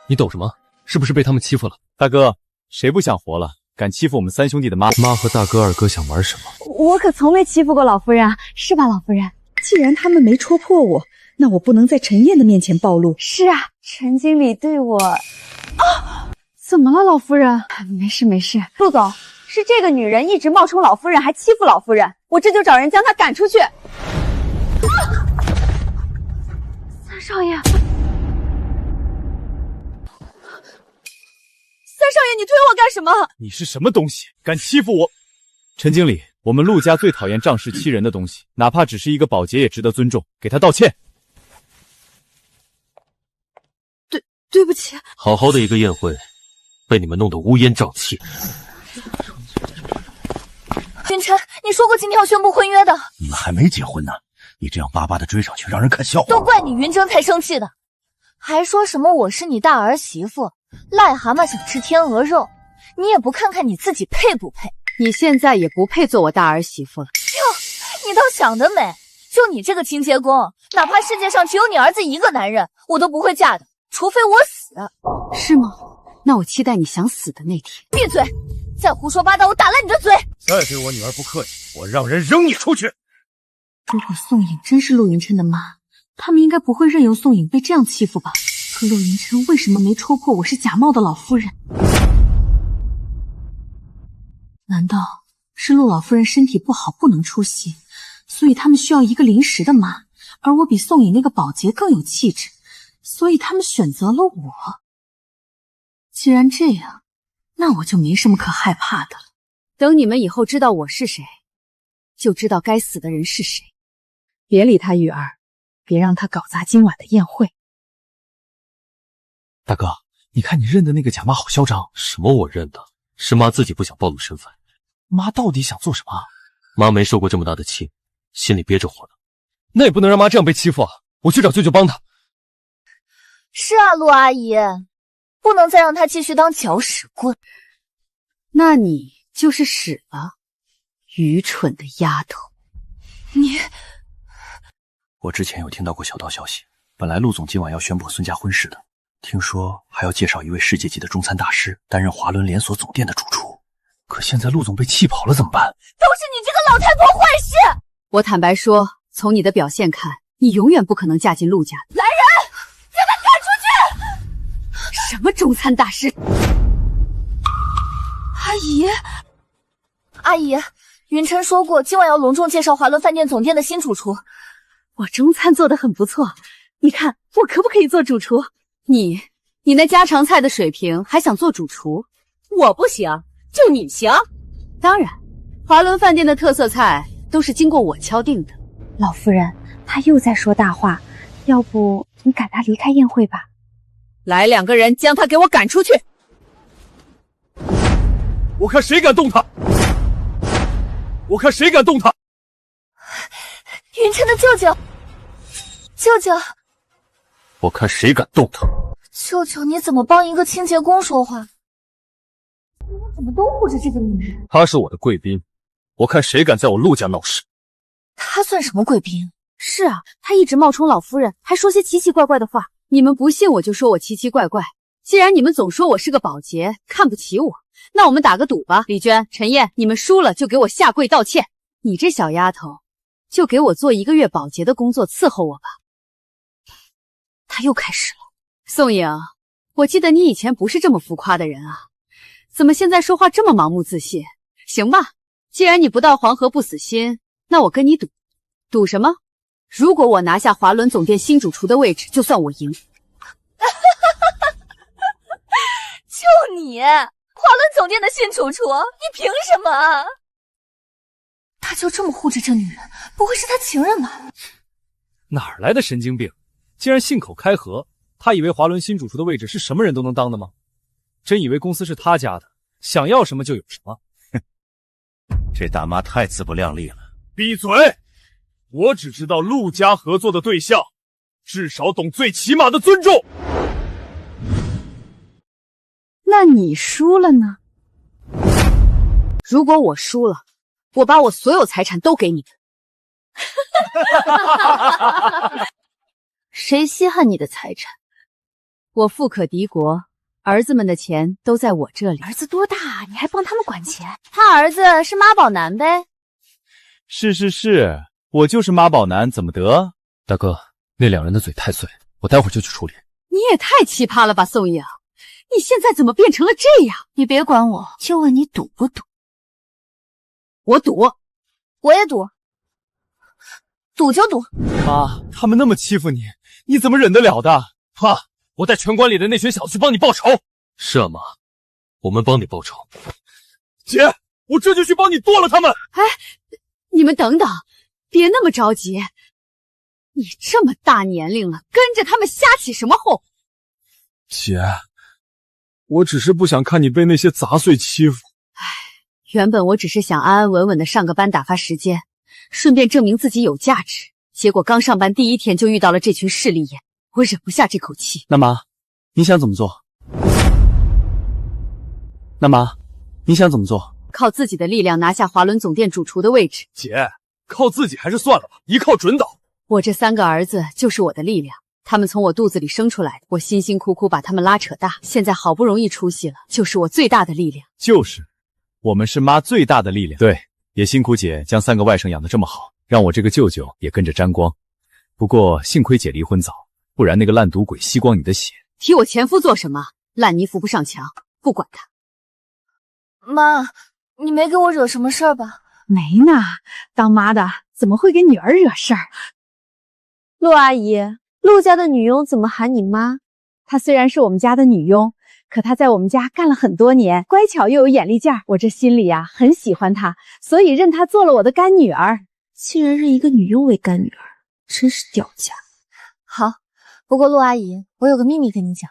你抖什麼？是不是被他們欺負了？大哥，誰不想活了？敢欺負我們三兄弟的媽？媽和大哥、二哥想玩什麼？我可從沒欺負過老夫人啊，是吧，老夫人？既然他們沒戳破我，那我不能在陳焱的面前暴露。是啊，陳經理對我……怎麼了，老夫人？沒事沒事。陸總，是這個女人一直冒充老夫人，還欺負老夫人，我這就找人將她趕出去。三少爺，三少爺，你推我幹什麼？你是什麼東西，敢欺負我？陳經理，我們陸家最討厭仗勢欺人的東西，哪怕只是一個保潔也值得尊重，給他道歉。對不起。好好的一個宴會，被你們弄得烏煙瘴氣。雲琛，你說過今天要宣布婚約的。你們還沒結婚呢，你這樣巴巴的追上去，讓人看笑話。都怪你雲崢才生氣的，還說什麼我是你大兒媳婦，癩蛤蟆想吃天鵝肉，你也不看看你自己配不配？你現在也不配做我大兒媳婦了。喲，你倒想得美！就你這個清潔工，哪怕世界上只有你兒子一個男人，我都不會嫁的，除非我死。是嗎？那我期待你想死的那天。閉嘴！再胡說八道，我打爛你的嘴！再對我女兒不客氣，我讓人扔你出去！如果宋穎真是陸雲琛的媽，他們應該不會任由宋穎被這樣欺負吧？可陸雲琛為什麼沒戳破我是假冒的老夫人？難道是陸老夫人身體不好不能出席，所以他們需要一個臨時的媽，而我比宋穎那個保潔更有氣質，所以他們選擇了我。既然這樣，那我就沒什麼可害怕的了。等你們以後知道我是誰，就知道該死的人是誰。別理他，雨兒，別讓他搞砸今晚的宴會。大哥，你看你認的那個假媽好囂張。什麼我認的？是媽自己不想暴露身份。媽到底想做什麼？媽沒受過這麼大的氣，心裡憋着火呢。那也不能讓媽這樣被欺負啊！我去找舅舅幫她。是啊，陸阿姨，不能再讓她繼續當攪屎棍。那你就是屎了，愚蠢的丫頭。你……我之前有聽到過小道消息，本來陸總今晚要宣布孫家婚事的，聽說還要介紹一位世界級的中餐大師擔任華倫連鎖總店的主廚。可現在陸總被氣跑了怎麼辦？都是你這個老太婆壞事！我坦白說，從你的表現看，你永遠不可能嫁進陸家。來人，將他趕出去！什麼中餐大師？阿姨，阿姨，云琛说过今晚要隆重介绍华伦饭店总店的新主厨。我中餐做得很不错，你看我可不可以做主厨？你那家常菜的水平还想做主厨？我不行，就你行。当然，华伦饭店的特色菜都是经过我敲定的。老夫人，他又在说大话，要不你赶他离开宴会吧。来2个人将他给我赶出去！我看谁敢动他！我看谁敢动他！云琛的舅舅，舅舅，我看谁敢动他！舅舅，你怎么帮一个清洁工说话？你们怎么都护着这个女人？她是我的贵宾，我看谁敢在我陆家闹事！她算什么贵宾？是啊，她一直冒充老夫人，还说些奇奇怪怪的话。你们不信我就说我奇奇怪怪。既然你们总说我是个保洁，看不起我，那我們打個賭吧。李娟、陳燁，你們輸了就給我下跪道歉。你這小丫頭，就給我做1個月保潔的工作伺候我吧。他又開始了。宋穎，我記得你以前不是這麼浮誇的人啊，怎麼現在說話這麼盲目自信？行吧，既然你不到黃河不死心，那我跟你賭。賭什麼？如果我拿下華倫總店新主廚的位置，就算我贏。就你，華倫總店的新主廚，你憑什麼？他就這麼護着這女人，不會是他情人吧？哪來的神經病？竟然信口開河！他以為華倫新主廚的位置是什麼人都能當的嗎？真以為公司是他家的，想要什麼就有什麼？哼，這大媽太自不量力了。閉嘴！我只知道陸家合作的對象，至少懂最起碼的尊重。那你輸了呢？如果我輸了，我把我所有財產都給你。誰稀罕你的財產？我富可敵國，兒子們的錢都在我這裡。兒子多大，你還幫他們管錢？他兒子是媽寶男唄。是，我就是媽寶男，怎麼得？大哥，那2人的嘴太碎，我待會兒就去處理。你也太奇葩了吧，宋穎！你現在怎麼變成了這樣？你別管我，就問你賭不賭？我賭，我也賭，賭就賭。媽，他們那麼欺負你，你怎麼忍得了的？爸，我帶拳館裡的那群小子去幫你報仇。是啊，媽，我們幫你報仇。姐，我這就去幫你剁了他們。哎，你們等等，別那麼着急。你這麼大年齡了，跟着他們瞎起什麼哄？姐，我只是不想看你被那些雜碎欺負。唉，原本我只是想安安穩穩的上個班打發時間，順便證明自己有價值。結果剛上班第1天就遇到了這群勢利眼，我忍不下這口氣。那媽，你想怎麼做？那媽，你想怎麼做？靠自己的力量拿下華倫總店主廚的位置。姐，靠自己還是算了吧，一靠準倒。我這3個兒子就是我的力量，他們從我肚子裡生出來的，我辛辛苦苦把他們拉扯大，現在好不容易出息了，就是我最大的力量。就是，我們是媽最大的力量。對，也辛苦姐將3個外甥養得這麼好，讓我這個舅舅也跟着沾光。不過幸虧姐離婚早，不然那個爛賭鬼吸光你的血。提我前夫做什麼？爛泥扶不上牆，不管他。媽，你沒給我惹什麼事兒吧？沒呢，當媽的怎麼會給女兒惹事兒？陸阿姨，陸家的女傭怎麼喊你媽？她雖然是我們家的女傭，可她在我們家幹了很多年，乖巧又有眼力勁兒，我這心裡很喜歡她，所以認她做了我的乾女兒。竟然認一個女傭為乾女兒，真是掉價。好，不過陸阿姨，我有個秘密跟你講。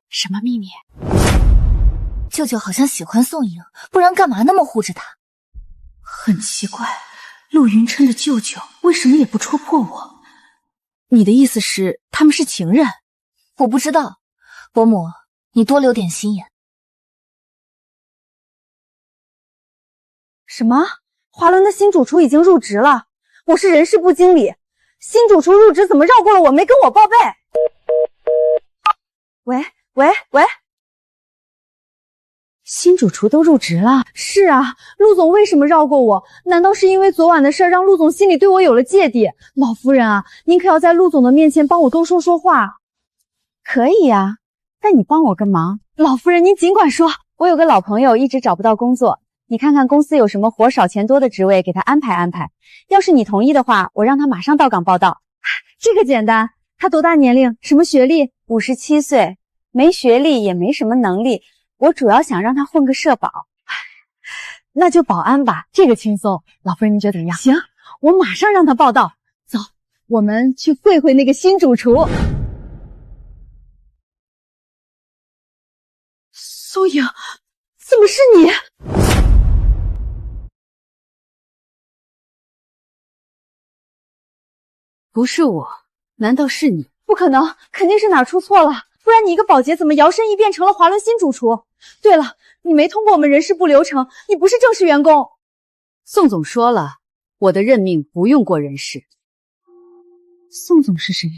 什麼秘密？舅舅好像喜歡宋穎，不然幹嘛那麼護着她？很奇怪，陸雲琛的舅舅為什麼也不戳破我？你的意思是他們是情人？我不知道，伯母，你多留點心眼。什麼？華倫的新主廚已經入職了？我是人事部經理，新主廚入職怎麼繞過了我，沒跟我報備？喂，新主廚都入職了？是啊，陸總為什麼繞過我？難道是因為昨晚的事讓陸總心裡對我有了芥蒂？老夫人啊，您可要在陸總的面前幫我多說說話。可以啊，但你幫我個忙。老夫人您儘管說，我有個老朋友一直找不到工作，你看看公司有什麼活少錢多的職位，給他安排安排。要是你同意的話，我讓他馬上到崗報到。這個簡單。他多大年齡？什麼學歷？57歲，沒學歷也沒什麼能力。我主要想讓他混個社保。那就保安吧，這個輕鬆。老夫人，您覺得怎麼樣？行，我馬上讓他報到。走，我們去會會那個新主廚。宋颖，怎麼是你？不是我，难道是你？不可能，肯定是哪儿出錯了，不然你一個保洁怎么摇身一变成了华伦新主廚？对了，你没通过我们人事部流程，你不是正式员工。宋总说了，我的任命不用过人事。宋总是谁？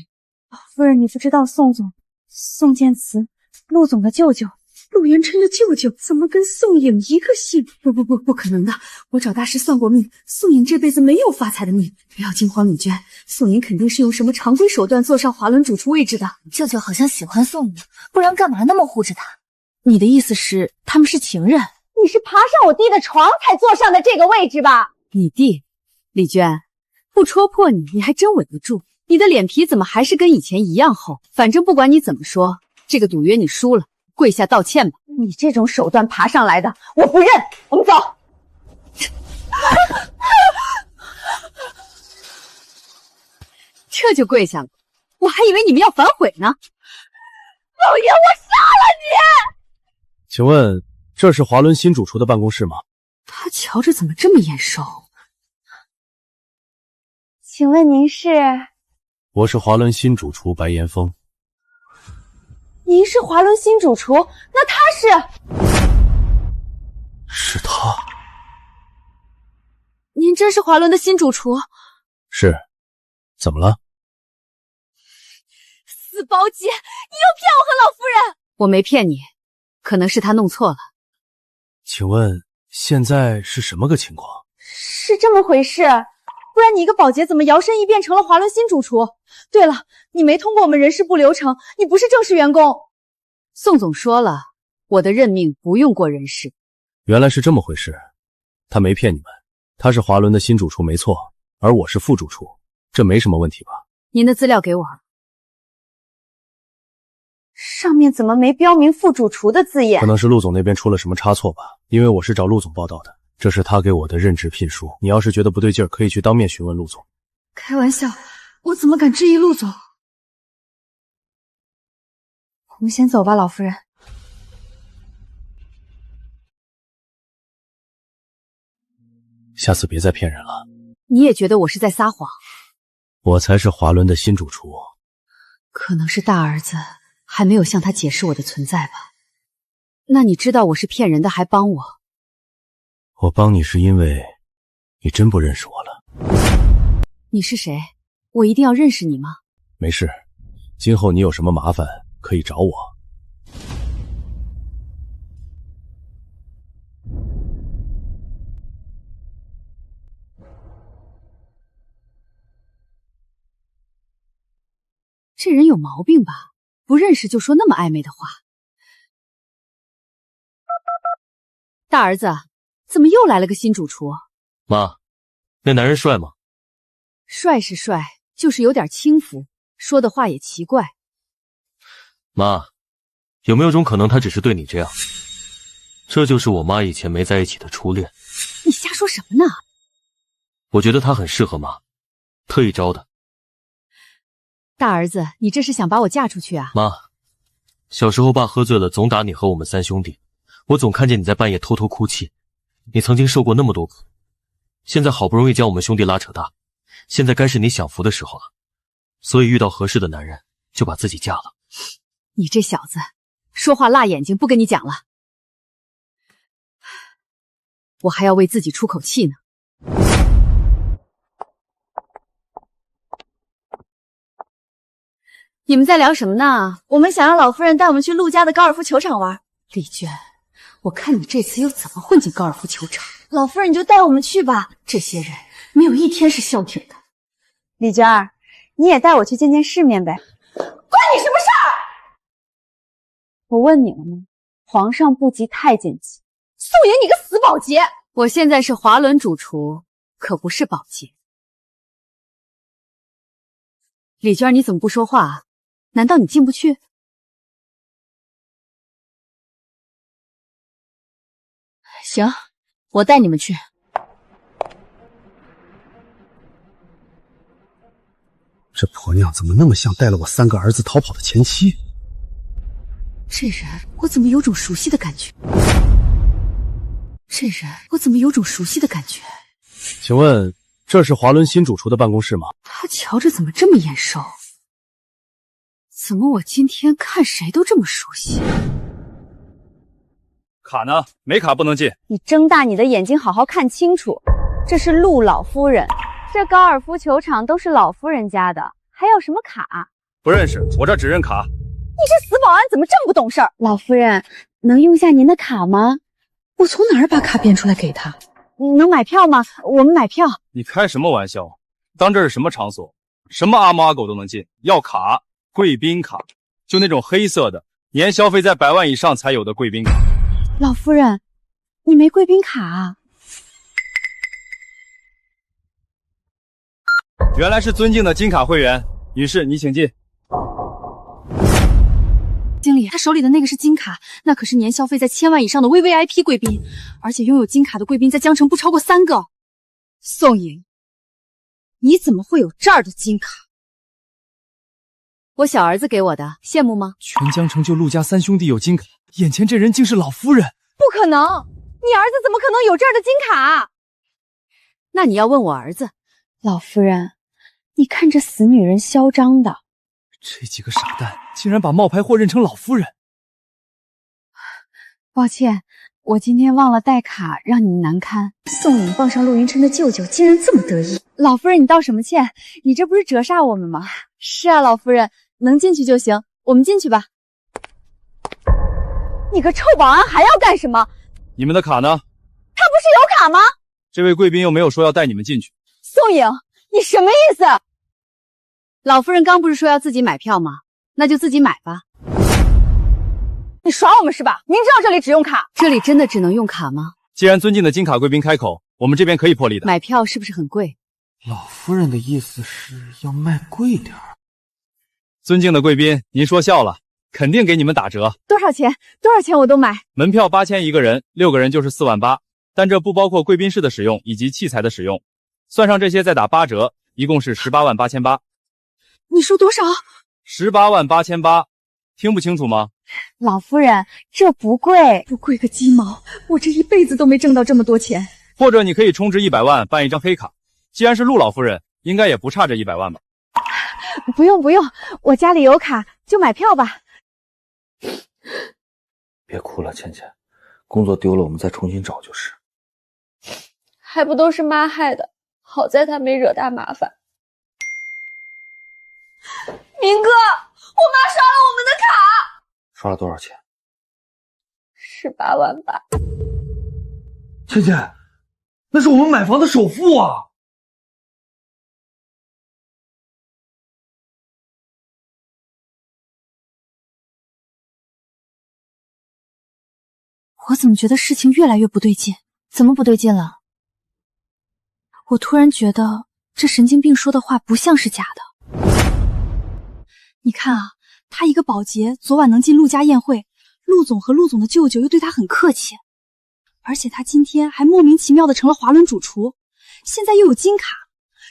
夫人，你不知道宋总，宋建慈，陆总的舅舅。陆元琛的舅舅怎么跟宋颖一个姓？不可能的！我找大师算過命，宋颖這輩子沒有發財的命。不要驚慌，米娟，宋颖肯定是用什麼常規手段坐上華倫主廚位置的。舅舅好像喜歡宋穎，不然幹嘛那麼護着他？你的意思是他們是情人？你是爬上我弟的床才坐上的這個位置吧？你弟，麗娟，不戳破你，你還真穩得住。你的臉皮怎麼還是跟以前一樣厚？反正不管你怎麼說，這個賭約你輸了。跪下道歉吧！你這種手段爬上來的，我不認。我們走。這就跪下了，我還以為你們要反悔呢。老爺，我殺了你！請問這是華倫新主廚的辦公室嗎？他瞧着怎麼這麼眼熟？請問您是？我是華倫新主廚白岩峰。您是華倫新主廚，那他是他。您真是華倫的新主廚？是，怎麼了？死保姐，你又騙我和老夫人！我沒騙你，可能是他弄錯了。請問現在是什麼個情況？是這麼回事，不然你一個保潔怎麼搖身一變成了華倫新主廚？對了，你沒通過我們人事部流程，你不是正式員工。宋總說了，我的任命不用過人事。原來是這麼回事，他沒騙你們，他是華倫的新主廚沒錯，而我是副主廚，這沒什麼問題吧？您的資料給我。上面怎麼沒標明副主廚的字眼？可能是陸總那邊出了什麼差錯吧，因為我是找陸總報到的，這是他給我的任職聘書，你要是覺得不對勁，可以去當面詢問陸總。開玩笑，我怎麼敢質疑陸總？我們先走吧，老夫人。下次別再騙人了。你也覺得我是在撒謊？我才是華倫的新主廚。可能是大兒子還沒有向他解釋我的存在吧。那你知道我是騙人的，還幫我？我幫你是因為你真不認識我了。你是誰？我一定要認識你嗎？沒事，今後你有什麼麻煩可以找我。這人有毛病吧？不認識就說那麼曖昧的話。大兒子，怎麼又來了個新主廚？媽，那男人帥嗎？帥是帥，就是有點輕浮，說的話也奇怪。媽，有沒有種可能他只是對你這樣？這就是我媽以前沒在一起的初戀。你瞎說什麼呢？我覺得他很適合媽，特意招的。大兒子，你這是想把我嫁出去啊？媽，小時候爸喝醉了總打你和我們三兄弟，我總看見你在半夜偷偷哭泣。你曾經受過那麼多苦，現在好不容易將我們兄弟拉扯大，現在該是你享福的時候了。所以遇到合適的男人就把自己嫁了。你這小子說話辣眼睛，不跟你講了。我還要為自己出口氣呢。你們在聊什麼呢？我們想讓老夫人帶我們去陸家的高爾夫球場玩。麗娟，我看你這次又怎麼混進高爾夫球場？老夫人，你就帶我們去吧。這些人沒有一天是消停的。麗娟兒，你也帶我去見見世面唄。關你什麼事兒？我問你了嗎？皇上不急太監急。宋妍，你個死保潔，我现在是华伦主廚，可不是保洁。李娟，你怎么不说话啊？难道你进不去？行，我带你们去。这婆娘怎么那么像带了我3个儿子逃跑的前妻？这人我怎么有种熟悉的感觉？请问这是华伦新主厨的办公室吗？他瞧着怎么这么眼熟？怎么我今天看谁都这么熟悉？卡呢？没卡不能进。你睁大你的眼睛，好好看清楚，这是陆老夫人，这高尔夫球场都是老夫人家的，还要什么卡？不认识，我这只认卡。你这死保安怎么这么不懂事儿？老夫人，能用下您的卡吗？我从哪儿把卡变出来给他？能买票吗？我们买票。你开什么玩笑？当这是什么场所？什么阿猫阿狗都能进，要卡，贵宾卡，就那种黑色的，年消费在100万以上才有的貴賓卡。老夫人，你沒貴賓卡啊？原來是尊敬的金卡會員，女士，你請進。經理，他手裡的那個是金卡，那可是年消費在1000萬以上的 VVIP 貴賓，而且擁有金卡的貴賓在江城不超過3個。宋穎，你怎麼會有這兒的金卡？我小兒子給我的，羨慕嗎？全江城就陸家3兄弟有金卡，眼前這人竟是老夫人。不可能，你兒子怎麼可能有這兒的金卡？那你要問我兒子。老夫人，你看這死女人囂張的。這幾個傻蛋竟然把冒牌貨認成老夫人。抱歉，我今天忘了帶卡，讓你難堪。宋穎傍上陸雲琛的舅舅，竟然這麼得意。老夫人，你道什麼歉？你這不是折煞我們嗎？是啊，老夫人，能進去就行，我們進去吧。你個臭保安還要幹什麼？你們的卡呢？他不是有卡嗎？這位貴賓又沒有說要帶你們進去。宋穎，你什麼意思？老夫人剛不是說要自己買票嗎？那就自己買吧。你耍我們是吧？明知道這裡只用卡。這裡真的只能用卡嗎？既然尊敬的金卡貴賓開口，我們這邊可以破例的。買票是不是很貴？老夫人的意思是要賣貴點兒。尊敬的貴賓，您說笑了，肯定給你們打折。多少錢？多少錢我都買。門票8000一個人，6個人就是4萬8，但這不包括貴賓室的使用以及器材的使用，算上這些再打8折，一共是18萬8800。你說多少？18萬8800，聽不清楚嗎？老夫人，這不貴，不貴個雞毛！我這一輩子都沒掙到這麼多錢。或者你可以充值100萬辦一張黑卡，既然是陸老夫人，應該也不差這100萬吧？不用不用，我家裡有卡，就買票吧。別哭了，倩倩，工作丟了我們再重新找就是。還不都是媽害的，好在她沒惹大麻煩。明哥，我媽刷了我們的卡。刷了多少錢？18萬8。倩倩，那是我們買房的首付啊！我怎麼覺得事情越來越不對勁？怎麼不對勁了？我突然覺得這神經病說的話不像是假的。你看啊，他一個保潔，昨晚能進陸家宴會，陸總和陸總的舅舅又對他很客氣，而且他今天還莫名其妙的成了華倫主廚，現在又有金卡，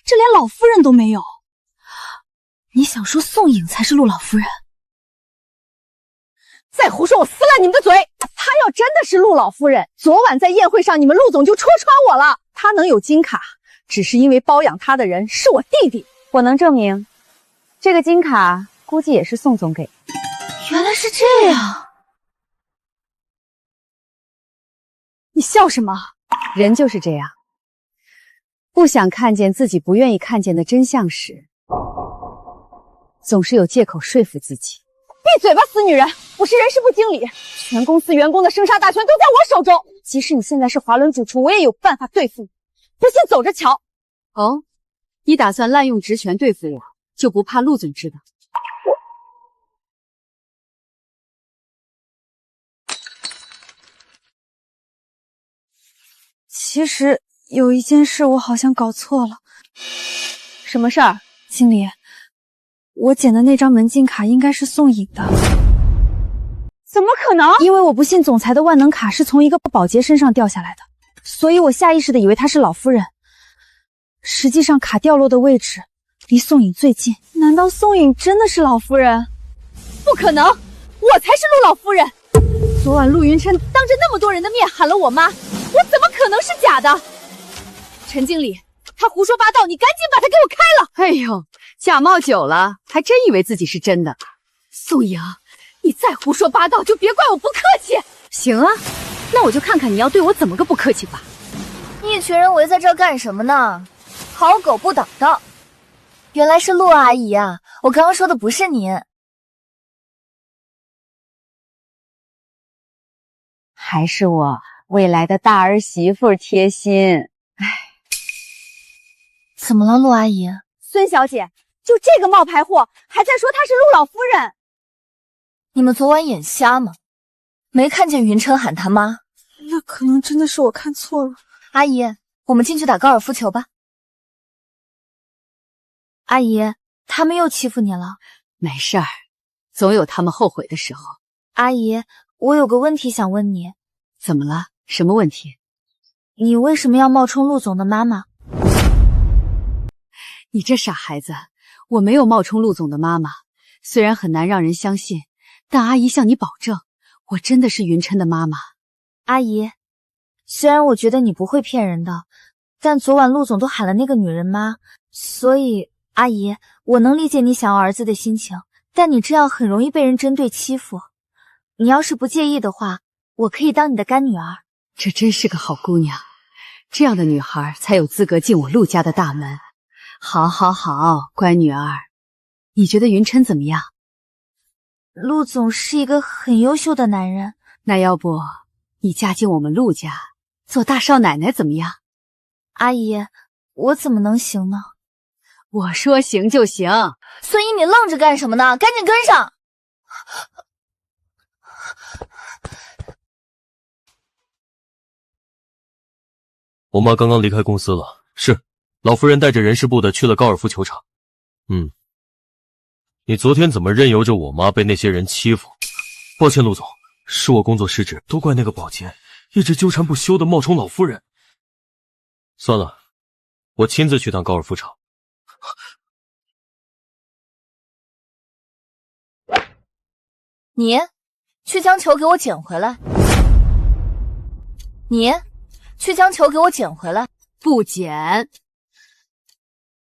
這連老夫人都沒有。你想說宋穎才是陸老夫人？再胡說，我撕爛你們的嘴！她要真的是陸老夫人，昨晚在宴會上你們陸總就戳穿我了。她能有金卡，只是因為包養她的人是我弟弟。我能證明，這個金卡估計也是宋總給。原來是這樣。你笑什麼？人就是這樣，不想看見自己不願意看見的真相時，總是有借口說服自己。閉嘴吧，死女人！我是人事部經理，全公司員工的生殺大權都在我手中。即使你現在是華倫主廚，我也有辦法對付你。不信走着瞧。哦，你打算濫用職權對付我，就不怕陸總知道？其實有一件事我好像搞錯了。什么事儿？经理，我捡的那张门禁卡应该是宋颖的。怎么可能？因为我不信总裁的万能卡是从一个保洁身上掉下来的，所以我下意识的以为她是老夫人。实际上卡掉落的位置离宋颖最近。难道宋颖真的是老夫人？不可能，我才是陆老夫人。昨晚陆云琛当着那么多人的面喊了我妈，我怎么可能是假的？陈经理，他胡说八道，你赶紧把他给我开了！哎呦，假冒久了，还真以为自己是真的。宋颖，你再胡说八道，就别怪我不客气。行啊，那我就看看你要对我怎么个不客气法。一群人围在这儿干什么呢？好狗不挡道。原来是陆阿姨啊，我刚刚说的不是你。还是我未来的大儿媳妇貼心。唉，怎么了，陆阿姨？孙小姐，就这个冒牌货，还在说她是陆老夫人。你们昨晚眼瞎吗？没看见云琛喊他妈？那可能真的是我看错了。阿姨，我们进去打高尔夫球吧。阿姨，他们又欺负你了？没事儿，总有他们后悔的时候。阿姨，我有个问题想問你。怎么了？什麼問題？你為什麼要冒充陸總的媽媽？你這傻孩子，我沒有冒充陸總的媽媽。雖然很難讓人相信，但阿姨向你保證，我真的是雲琛的媽媽。阿姨，雖然我覺得你不會騙人的，但昨晚陸總都喊了那個女人媽，所以阿姨，我能理解你想要兒子的心情，但你這樣很容易被人針對欺負。你要是不介意的話，我可以當你的乾女兒。這真是個好姑娘，這樣的女孩才有資格進我陸家的大門。好好好，乖女兒。你覺得雲琛怎麼樣？陸總是一個很優秀的男人。那要不你嫁進我們陸家，做大少奶奶怎麼樣？阿姨，我怎麼能行呢？我說行就行。孫姨，你愣着幹什麼呢？趕緊跟上！我媽剛剛離開公司了，是老夫人帶着人事部的去了高爾夫球場。你昨天怎麼任由着我媽被那些人欺負？抱歉，陸總，是我工作失職，都怪那個保潔一直糾纏不休的冒充老夫人。算了，我親自去趟高爾夫場。你去將球給我撿回來。你去將球給我撿回來。不撿。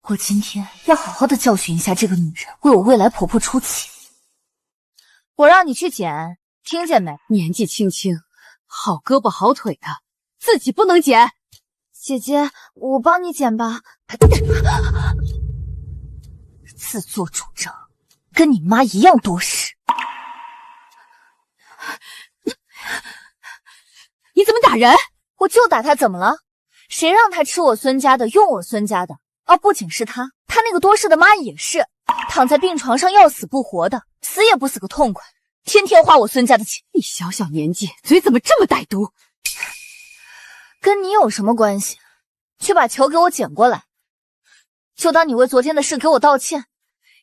我今天要好好的教訓一下這個女人，為我未來婆婆出氣。我讓你去撿，聽見沒？年紀輕輕，好胳膊好腿的，自己不能撿。姐姐，我幫你撿吧。自作主張，跟你媽一樣多事。你怎麼打人？我就打他，怎麼了？誰讓他吃我孫家的，用我孫家的？哦，不僅是他，他那個多事的媽也是，躺在病床上要死不活的，死也不死個痛快，天天花我孫家的錢。你小小年紀，嘴怎麼這麼歹毒？跟你有什麼關係？去把球給我撿過來，就當你為昨天的事給我道歉。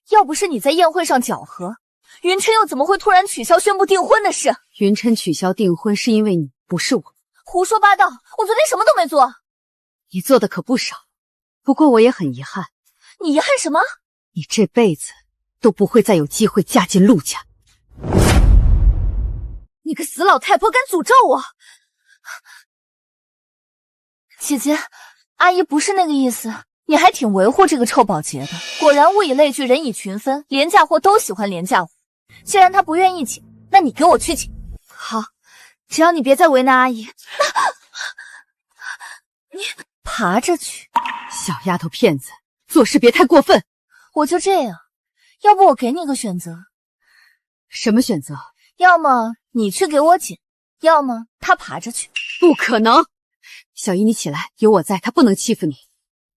要不是你在宴會上攪和，雲琛又怎麼會突然取消宣布訂婚的事？雲琛取消訂婚是因為你，不是我。胡說八道，我昨天什麼都沒做。你做的可不少，不過我也很遺憾。你遺憾什麼？你這輩子都不會再有機會嫁進陸家。你個死老太婆敢詛咒我！姐姐，阿姨不是那個意思，你還挺維護這個臭保潔的。果然物以類聚，人以群分，廉價貨都喜歡廉價貨。既然她不願意撿，那你給我去撿。好，只要你別再為難阿姨。你爬着去。小丫頭片子，做事別太過分。我就這樣，要不我給你個選擇。什麼選擇？要麼你去給我撿，要麼她爬着去。不可能。小姨，你起來，有我在，她不能欺負你。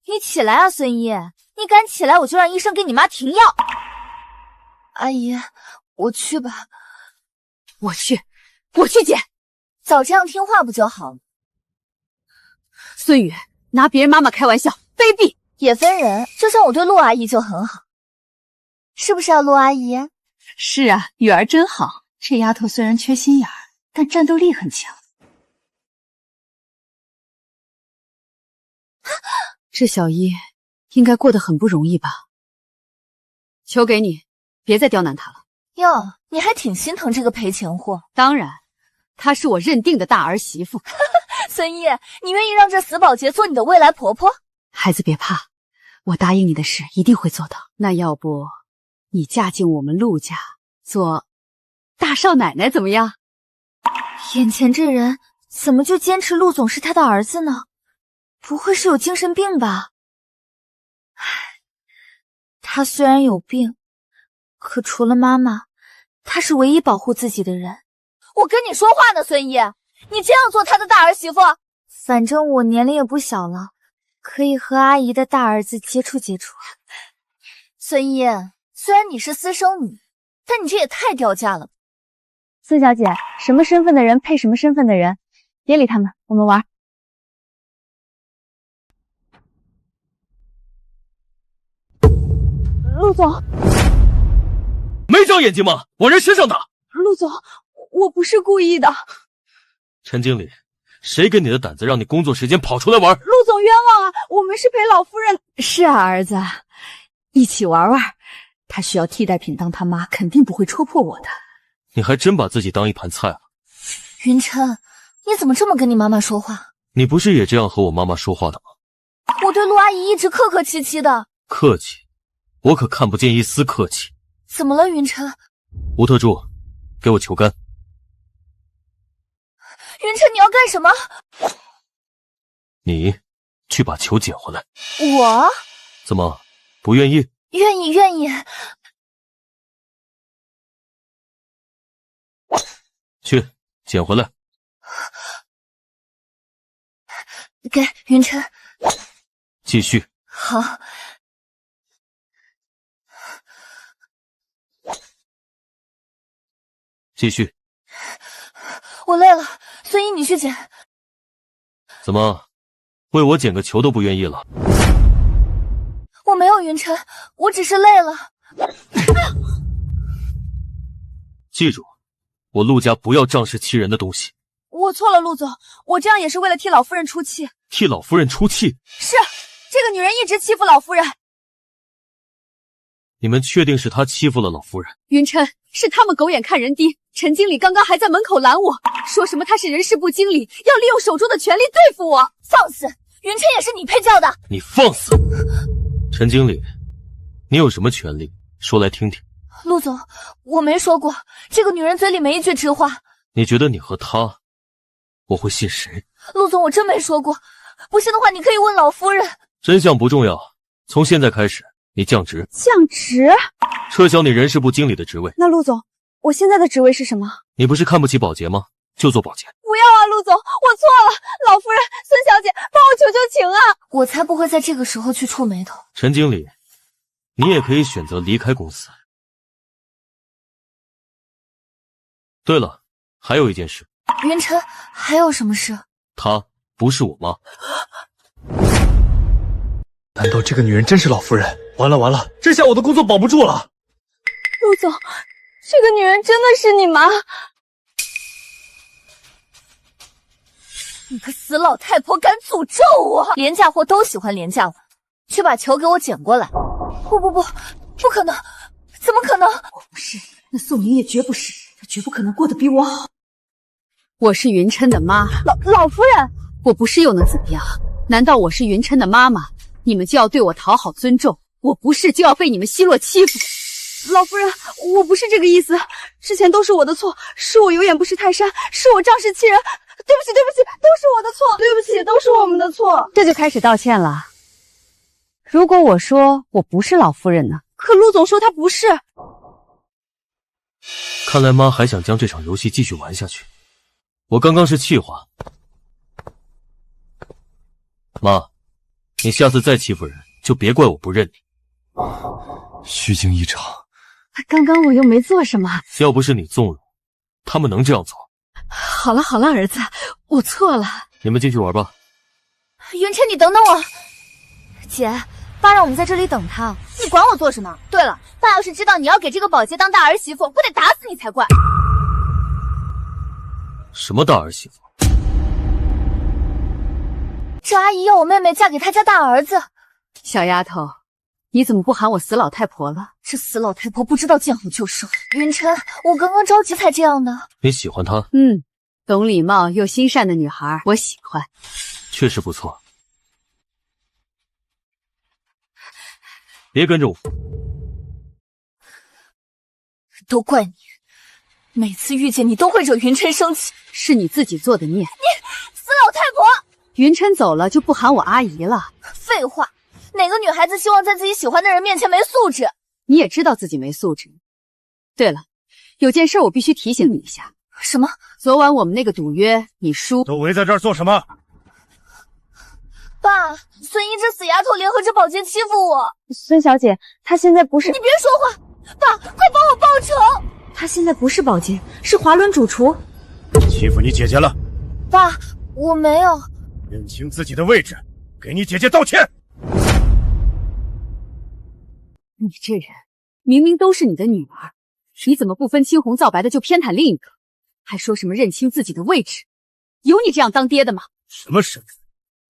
你起來啊，孫姨，你敢起來，我就讓醫生給你媽停藥。阿姨，我去吧。我去撿。早這樣聽話不就好了？孙宇，拿別人媽媽開玩笑，卑鄙！也分人，就像我對陸阿姨就很好，是不是啊，陸阿姨？是啊，雨兒真好。這丫頭雖然缺心眼兒，但戰鬥力很強。這小姨應該過得很不容易吧？球給你，別再刁難她了。喲，你還挺心疼這個賠錢貨。當然，她是我認定的大兒媳婦。孫毅，你願意讓這死保潔做你的未來婆婆？孩子別怕，我答應你的事一定會做到。那要不，你嫁進我們陸家，做大少奶奶怎麼樣？眼前這人怎麼就堅持陸總是他的兒子呢？不會是有精神病吧？唉，他雖然有病，可除了媽媽，他是唯一保護自己的人。我跟你說話呢，孫毅，你真要做他的大兒媳婦？反正我年齡也不小了，可以和阿姨的大兒子接觸接觸。孫毅，雖然你是私生女，但你這也太掉價了。孫小姐，什麼身份的人配什麼身份的人，別理他們，我們玩。陸總，没长眼睛嗎？往人身上打！陸總，我不是故意的。陳經理，誰給你的膽子讓你工作時間跑出來玩？陸總冤枉啊！我們是陪老夫人。是啊，兒子，一起玩玩。他需要替代品當他媽，肯定不會戳破我的。你還真把自己當一盤菜了。雲琛，你怎麼這麼跟你媽媽說話？你不是也這樣和我媽媽說話的嗎？我對陸阿姨一直客客氣氣的。客氣？我可看不見一絲客氣。怎麼了，雲琛？吳特助，給我球桿。雲琛，你要幹什麼？你去把球撿回來。我？怎麼，不願意？願意，願意。去，撿回來。給雲琛。繼續。好。繼續。我累了，孫毅你去撿。怎麼，為我撿個球都不願意了？我沒有雲琛，我只是累了。記住，我陸家不要仗勢欺人的東西。我錯了，陸總，我這樣也是為了替老夫人出氣。替老夫人出氣？是，這個女人一直欺負老夫人。你們確定是她欺負了老夫人？雲琛，是他們狗眼看人低。陳經理剛剛還在門口攔我，說什麼他是人事部經理，要利用手中的權力對付我。放肆！雲琛也是你配叫的。你放肆！陳經理，你有什麼權利？說來聽聽。陸總，我沒說過，這個女人嘴裡沒一句直話。你覺得你和她，我會信誰？陸總，我真沒說過，不信的話你可以問老夫人。真相不重要，從現在開始你降職。降職？撤銷你人事部經理的職位。那陸總，我現在的職位是什麼？你不是看不起保潔嗎？就做保潔。不要啊，陸總，我錯了，老夫人，孫小姐，帮我求求情啊！我才不會在這個時候去觸霉頭。陳經理，你也可以選擇離開公司。對了，還有一件事。雲琛，還有什麼事？她不是我媽。難道這個女人真是老夫人？完了完了，這下我的工作保不住了。陸總，這個女人真的是你媽？你個死老太婆敢詛咒我！廉價貨都喜歡廉價貨，去把球給我撿過來。不，不可能，怎麼可能？我不是，那宋宁也絕不是，她絕不可能過得比我好。我是雲琛的媽。老夫人，我不是又能怎麼樣？難道我是雲琛的媽媽，你們就要對我討好尊重？我不是就要被你們奚落欺負？老夫人，我不是這個意思，之前都是我的錯，是我有眼不識泰山，是我仗勢欺人，對不起，都是我的錯，对不起，都是我們的錯。這就開始道歉了。如果我說我不是老夫人呢？可陸總說他不是。看來媽還想將這場遊戲繼續玩下去。我剛剛是氣話。媽，你下次再欺負人，就別怪我不認你。虛驚一場。剛剛我又沒做什麼。要不是你縱容，他們能這樣做？好了，兒子，我錯了。你們繼續玩吧。云琛，你等等我。姐，爸让我们在这里等他，你管我做什么？对了，爸要是知道你要给这个保洁当大儿媳妇，我得打死你才怪。什么大儿媳妇？这阿姨要我妹妹嫁给她家大儿子。小丫头，你怎么不喊我死老太婆了？这死老太婆不知道见好就收。云琛，我刚刚着急才这样的。你喜欢她？懂礼貌又心善的女孩，我喜欢。确实不错。别跟着我。都怪你，每次遇見你都會惹雲琛生氣，是你自己做的孽。你死老太婆！雲琛走了就不喊我阿姨了。廢話，哪個女孩子希望在自己喜歡的人面前沒素質？你也知道自己沒素質。對了，有件事我必須提醒你一下。什麼？昨晚我們那個賭約，你輸。都圍在這兒做什麼？爸，孫一這死丫頭聯合着保潔欺負我。孫小姐，她現在不是……你別說話！爸，快幫我報仇！她現在不是保潔，是華倫主廚。欺負你姐姐了。爸，我沒有。認清自己的位置，給你姐姐道歉。你這人明明都是你的女兒，你怎麼不分青紅皂白的就偏袒另一個？還說什麼認清自己的位置？有你這樣當爹的嗎？什麼身份？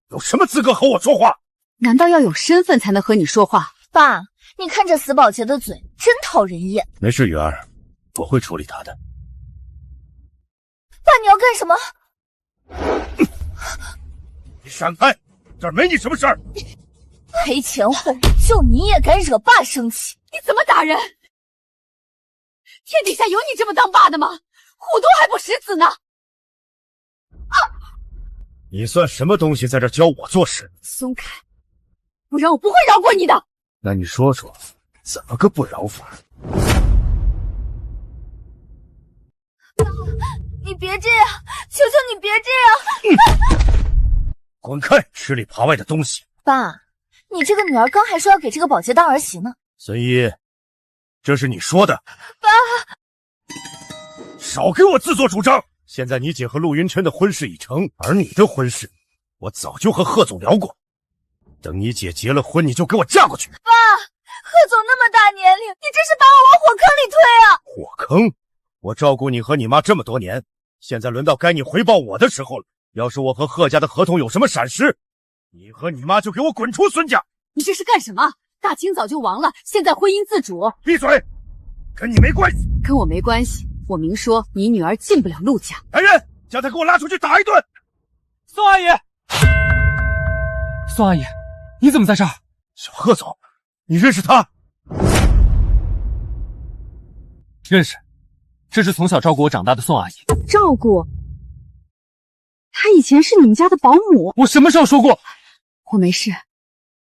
有什麼資格和我說話？難道要有身份才能和你說話？爸，你看這死保潔的嘴，真討人厭。沒事，雨兒，我會處理她的。爸，你要幹什麼？你閃開，這兒沒你什麼事兒。賠錢貨，就你也敢惹爸生氣？你怎麼打人？天底下有你這麼當爸的嗎？虎毒還不食子呢！啊！你算什麼東西，在這教我做事？鬆開，不然我不會饒過你的。那你說說，怎麼個不饒法？爸，你別這樣，求求你別這樣！滾開，吃裡扒外的東西！爸，你這個女兒剛還說要給這個保潔當兒媳呢。孫一，這是你說的。爸，少給我自作主張！現在你姐和陸雲琛的婚事已成，而你的婚事，我早就和賀總聊過。等你姐結了婚，你就給我嫁過去。爸，賀總那麼大年齡，你這是把我往火坑裡推啊！火坑？我照顧你和你媽這麼多年，現在輪到該你回報我的時候了。要是我和賀家的合同有什麼閃失，你和你媽就給我滾出孫家！你這是幹什麼？大清早就亡了，現在婚姻自主。閉嘴，跟你沒關係。跟我沒關係，我明說你女兒進不了陸家。來人，將她給我拉出去打一頓！宋阿姨，宋阿姨，你怎麼在這兒？小賀總，你認識他？認識，這是從小照顧我長大的宋阿姨。照顧？她以前是你們家的保姆。我什麼時候說過？我沒事，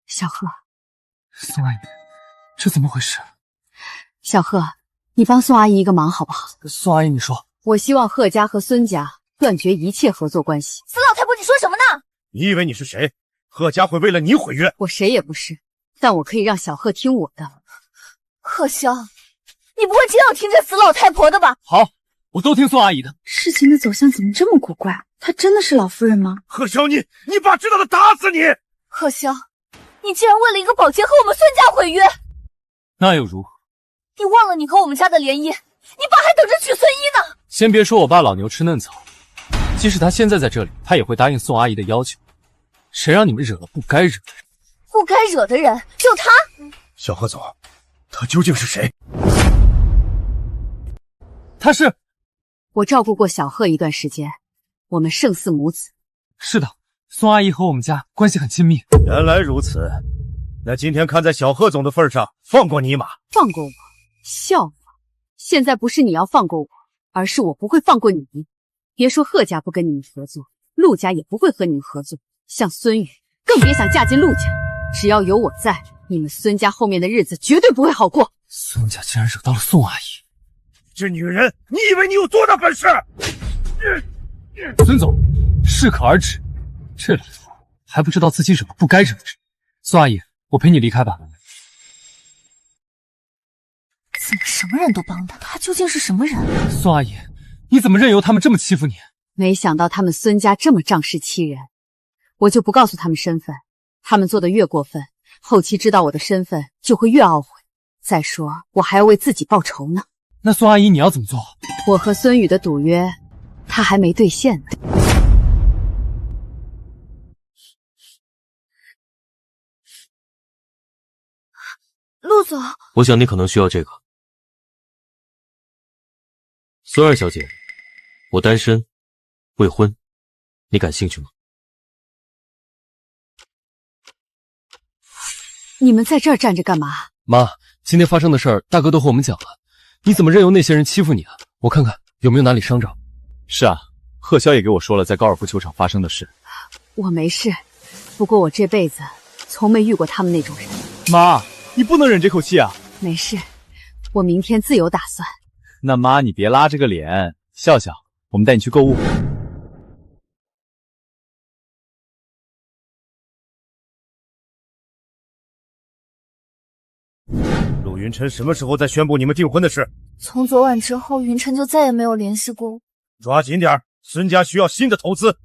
小賀。宋阿姨，這怎麼回事？小賀，你幫宋阿姨一個忙好不好？宋阿姨，你說。我希望賀家和孫家斷絕一切合作關係。死老太婆，你說什麼呢？你以為你是誰？賀家會為了你毀約？我誰也不是，但我可以讓小賀聽我的。賀蕭，你不會真要聽這死老太婆的吧？好，我都聽宋阿姨的。事情的走向怎麼這麼古怪？她真的是老夫人嗎？賀蕭，你爸知道的打死你！賀蕭，你竟然為了一個保潔和我們孫家毀約，那又如何？你忘了你和我們家的聯姻，你爸還等着娶孫一呢。先別說我爸老牛吃嫩草，即使他現在在這裡，他也會答應宋阿姨的要求。誰讓你們惹了不該惹的人？不該惹的人就他。小賀總，他究竟是誰？他是……我照顧過小賀一段時間，我們勝似母子。是的，宋阿姨和我們家關係很親密。原來如此，那今天看在小賀總的份上，放過你一馬。放過我？笑話！現在不是你要放過我，而是我不會放過你。別說賀家不跟你們合作，陸家也不會和你們合作。像孫宇，更別想嫁進陸家。只要有我在，你們孫家後面的日子絕對不會好過。孫家竟然惹到了宋阿姨，這女人，你以為你有多大本事？孫總，適可而止。這倆還不知道自己惹了不該惹的人。宋阿姨，我陪你離開吧。怎麼什麼人都幫他？他究竟是什麼人？宋阿姨，你怎麼任由他們這麼欺負你？沒想到他們孫家這麼仗勢欺人。我就不告訴他們身份。他們做的越過分，後期知道我的身份就會越懊悔。再說，我還要為自己報仇呢。那孙阿姨你要怎么做？我和孙宇的賭約，他還沒兌現呢。陸總，我想你可能需要這個。孫二小姐，我單身，未婚，你感興趣嗎？你們在這兒站着幹嘛？媽，今天發生的事兒，大哥都和我們講了。你怎麼任由那些人欺負你啊？我看看有沒有哪裡傷着。是啊，贺潇也给我說了在高爾夫球場發生的事。我沒事，不過我這輩子從沒遇過他們那種人。媽，你不能忍這口氣啊！沒事，我明天自有打算。那媽，你別拉這個臉，笑笑，我們帶你去購物。陆云琛什麼時候再宣布你們訂婚的事？從昨晚之後，雲琛就再也沒有聯繫過我。抓緊點，孫家需要新的投資。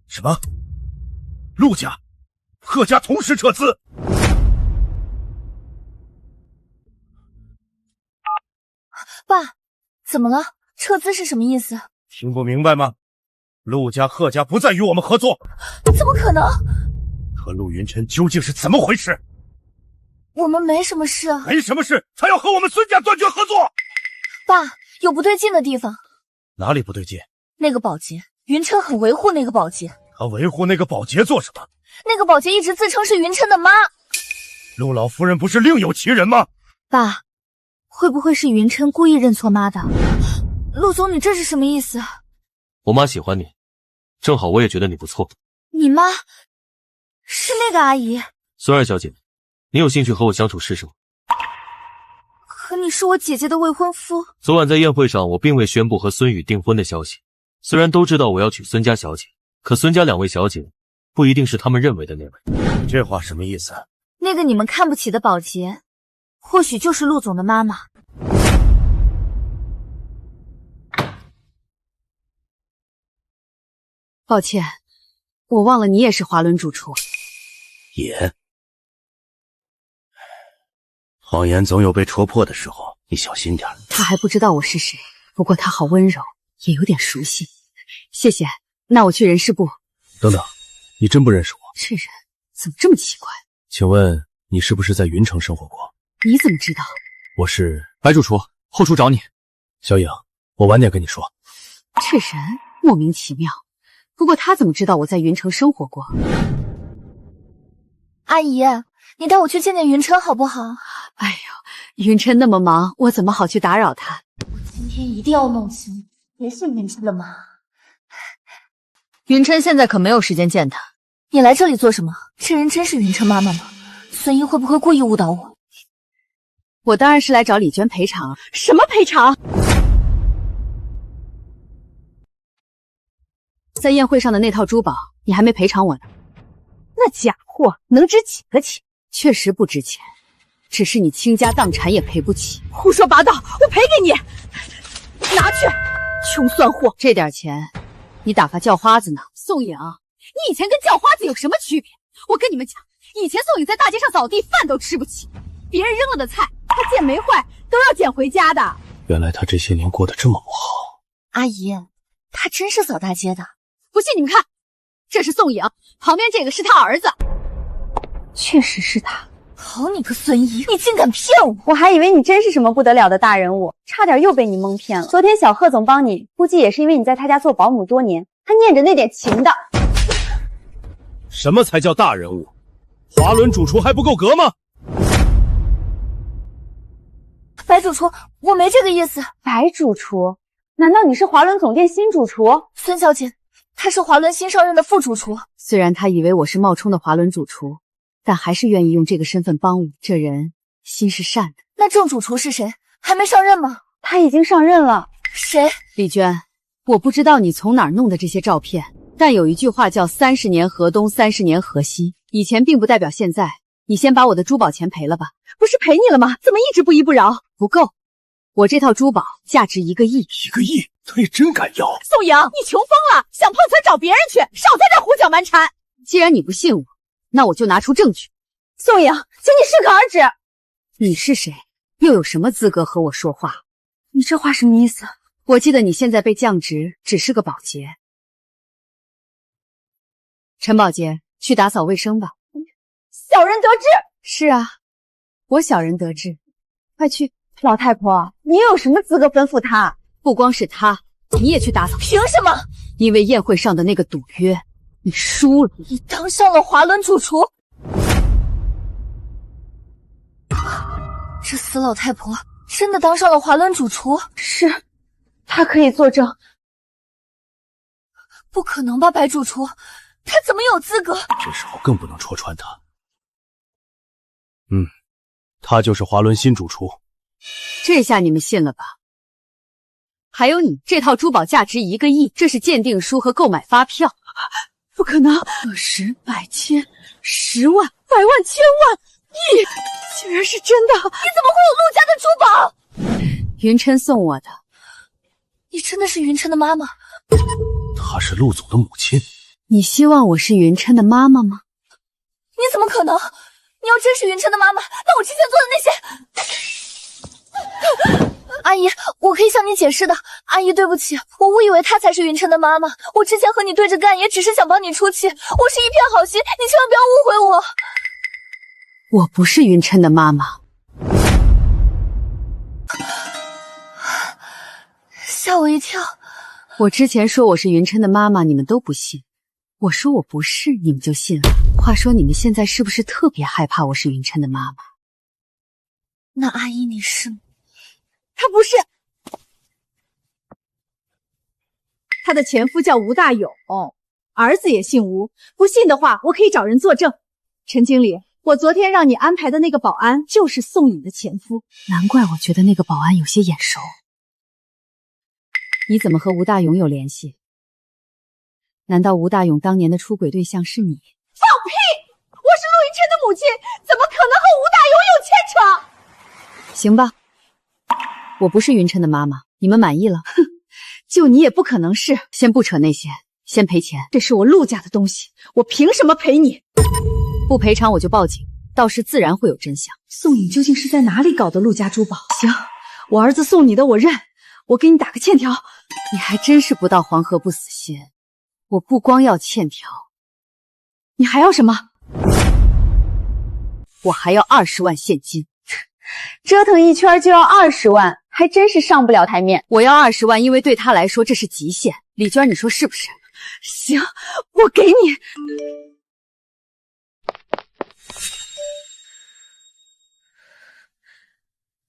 什麼？陸家、賀家同時撤資？爸，怎麼了？撤資是什麼意思？聽不明白嗎？陸家、賀家不再與我們合作。怎麼可能？和陸云琛究竟是怎麼回事？我們沒什麼事啊。沒什麼事，才要和我們孫家斷絕合作。爸，有不对勁的地方。哪裡不對勁？那個寶潔，雲琛很維護那個寶潔。他維護那個寶潔做什麼？那個寶潔一直自稱是雲琛的媽。陸老夫人不是另有其人嗎？爸，會不會是雲琛故意認錯媽的？陸總，你這是什麼意思？我媽喜歡你，正好我也覺得你不錯。你媽是那個阿姨？孫二小姐，你有興趣和我相處試試嗎？可你是我姐姐的未婚夫。昨晚在宴會上，我並未宣布和孫宇訂婚的消息。雖然都知道我要娶孫家小姐，可孫家兩位小姐不一定是他們認為的那位。你這話什麼意思？那個你們看不起的寶潔，或許就是陸總的媽媽。抱歉，我忘了你也是華倫主廚。也，謊言總有被戳破的時候，你小心點。他還不知道我是誰，不過他好溫柔，也有點熟悉。謝謝，那我去人事部。等等，你真不認識我？這人怎麼這麼奇怪？請問你是不是在雲城生活過？你怎麼知道？我是白主廚，後廚找你。小影，我晚點跟你說。這人莫名其妙，不過他怎麼知道我在雲城生活過？阿姨，你帶我去見見雲琛好不好？哎呦，雲琛那麼忙，我怎麼好去打擾他？我今天一定要弄清誰是雲琛的媽。雲琛現在可沒有時間見他。你來這裡做什麼？這人真是雲琛媽媽嗎？孫一會不會故意誤導我？我當然是來找李娟賠償。什麼賠償？在宴會上的那套珠寶，你還沒賠償我呢。那假貨能值幾個錢？確實不值錢，只是你傾家蕩產也賠不起。胡說八道！我賠給你，拿去！窮酸貨！這點錢，你打發叫花子呢？宋穎，你以前跟叫花子有什麼區別？我跟你們講，以前宋穎在大街上掃地，飯都吃不起，別人扔了的菜，他見沒壞都要撿回家的。原來他這些年過得這麼不好。阿姨，他真是掃大街的。不信你們看，這是宋穎，旁邊這個是他兒子。確實是他。好你個孫一，你竟敢騙我！我還以為你真是什麼不得了的大人物，差點又被你蒙騙了。昨天小賀總幫你，估計也是因為你在他家做保姆多年，他念着那點情的。什麼才叫大人物？華倫主廚還不夠格嗎？白主廚，我沒這個意思。白主廚？難道你是華倫總店新主廚？孫小姐，他是華倫新上任的副主廚。雖然他以為我是冒充的華倫主廚，但還是願意用這個身份幫我。這人心是善的。那正主廚是誰？還沒上任嗎？他已經上任了。誰？李娟，我不知道你從哪兒弄的這些照片，但有一句話叫30年河東，30年河西，以前並不代表現在。你先把我的珠寶錢賠了吧。不是賠你了嗎？怎麼一直不依不饒？不夠，我这套珠宝價值1個億，1個億，他也真敢要。宋颖，你穷疯了，想碰瓷找別人去，少在這胡攪蠻纏。既然你不信我，那我就拿出證據。宋颖，請你適可而止。你是誰？又有什麼資格和我說話？你這話什麼意思？我記得你現在被降職，只是個保潔。陳保潔，去打掃衛生吧。小人得志。是啊，我小人得志，快去。老太婆，你又有什麼資格吩咐他？不光是他，你也去打掃。憑什么？因為宴會上的那個賭約，你輸了。你當上了華倫主廚。這死老太婆真的當上了華倫主廚？是，她可以作證。不可能吧，白主廚，他怎麼有資格？這時候更不能戳穿他。他就是華倫新主廚。這下你們信了吧？還有你，這套珠寶價值1個億，這是鑑定書和購買發票。不可能！10、100、千、10萬、100萬、千萬、億，竟然是真的！你怎麼会有陆家的珠宝？云琛送我的。你真的是云琛的媽媽？她是陸總的母親。你希望我是云琛的媽媽嗎？你怎麼可能？你要真是云琛的媽媽，那我之前做的那些……阿姨，我可以向你解釋的。阿姨，对不起，我誤以為她才是云琛的媽媽。我之前和你對着幹，也只是想幫你出氣。我是一片好心，你千萬不要誤會我。我不是云琛的媽媽。嚇我一跳。我之前說我是云琛的媽媽，你們都不信。我說我不是，你們就信了。話說你們現在是不是特別害怕我是云琛的媽媽？那阿姨你是嗎？她不是，她的前夫叫吳大勇，兒子也姓吳。不信的話，我可以找人作證。陳經理，我昨天讓你安排的那個保安就是宋穎的前夫。難怪我覺得那個保安有些眼熟。你怎麼和吳大勇有聯繫？難道吳大勇當年的出軌對象是你？放屁！我是陸雲琛的母親，怎麼可能和吳大勇有牽扯？行吧，我不是云琛的媽媽，你們滿意了？哼，就你也不可能是。先不扯那些，先賠錢。這是我陸家的東西，我憑什麼賠你？不賠償我就報警，到時自然會有真相。宋穎究竟是在哪裡搞的陸家珠寶？行，我兒子送你的我認，我給你打個欠條。你還真是不到黃河不死心，我不光要欠條，你還要什麼？我還要20萬現金。折騰一圈就要20萬，還真是上不了台面。我要20萬，因為對他來說這是極限。李娟，你說是不是？行，我給你。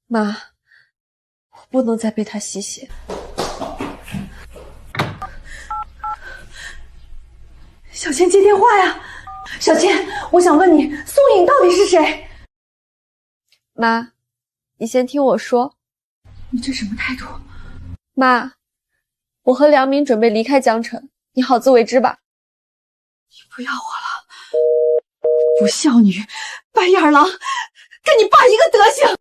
媽，我不能再被他吸血。小倩接電話呀！小倩，我想問你，宋穎到底是誰？媽，你先聽我說。你這什麼態度？媽，我和梁明準備離開江城，你好自為之吧。你不要我了，不孝女，白眼狼，跟你爸一個德行。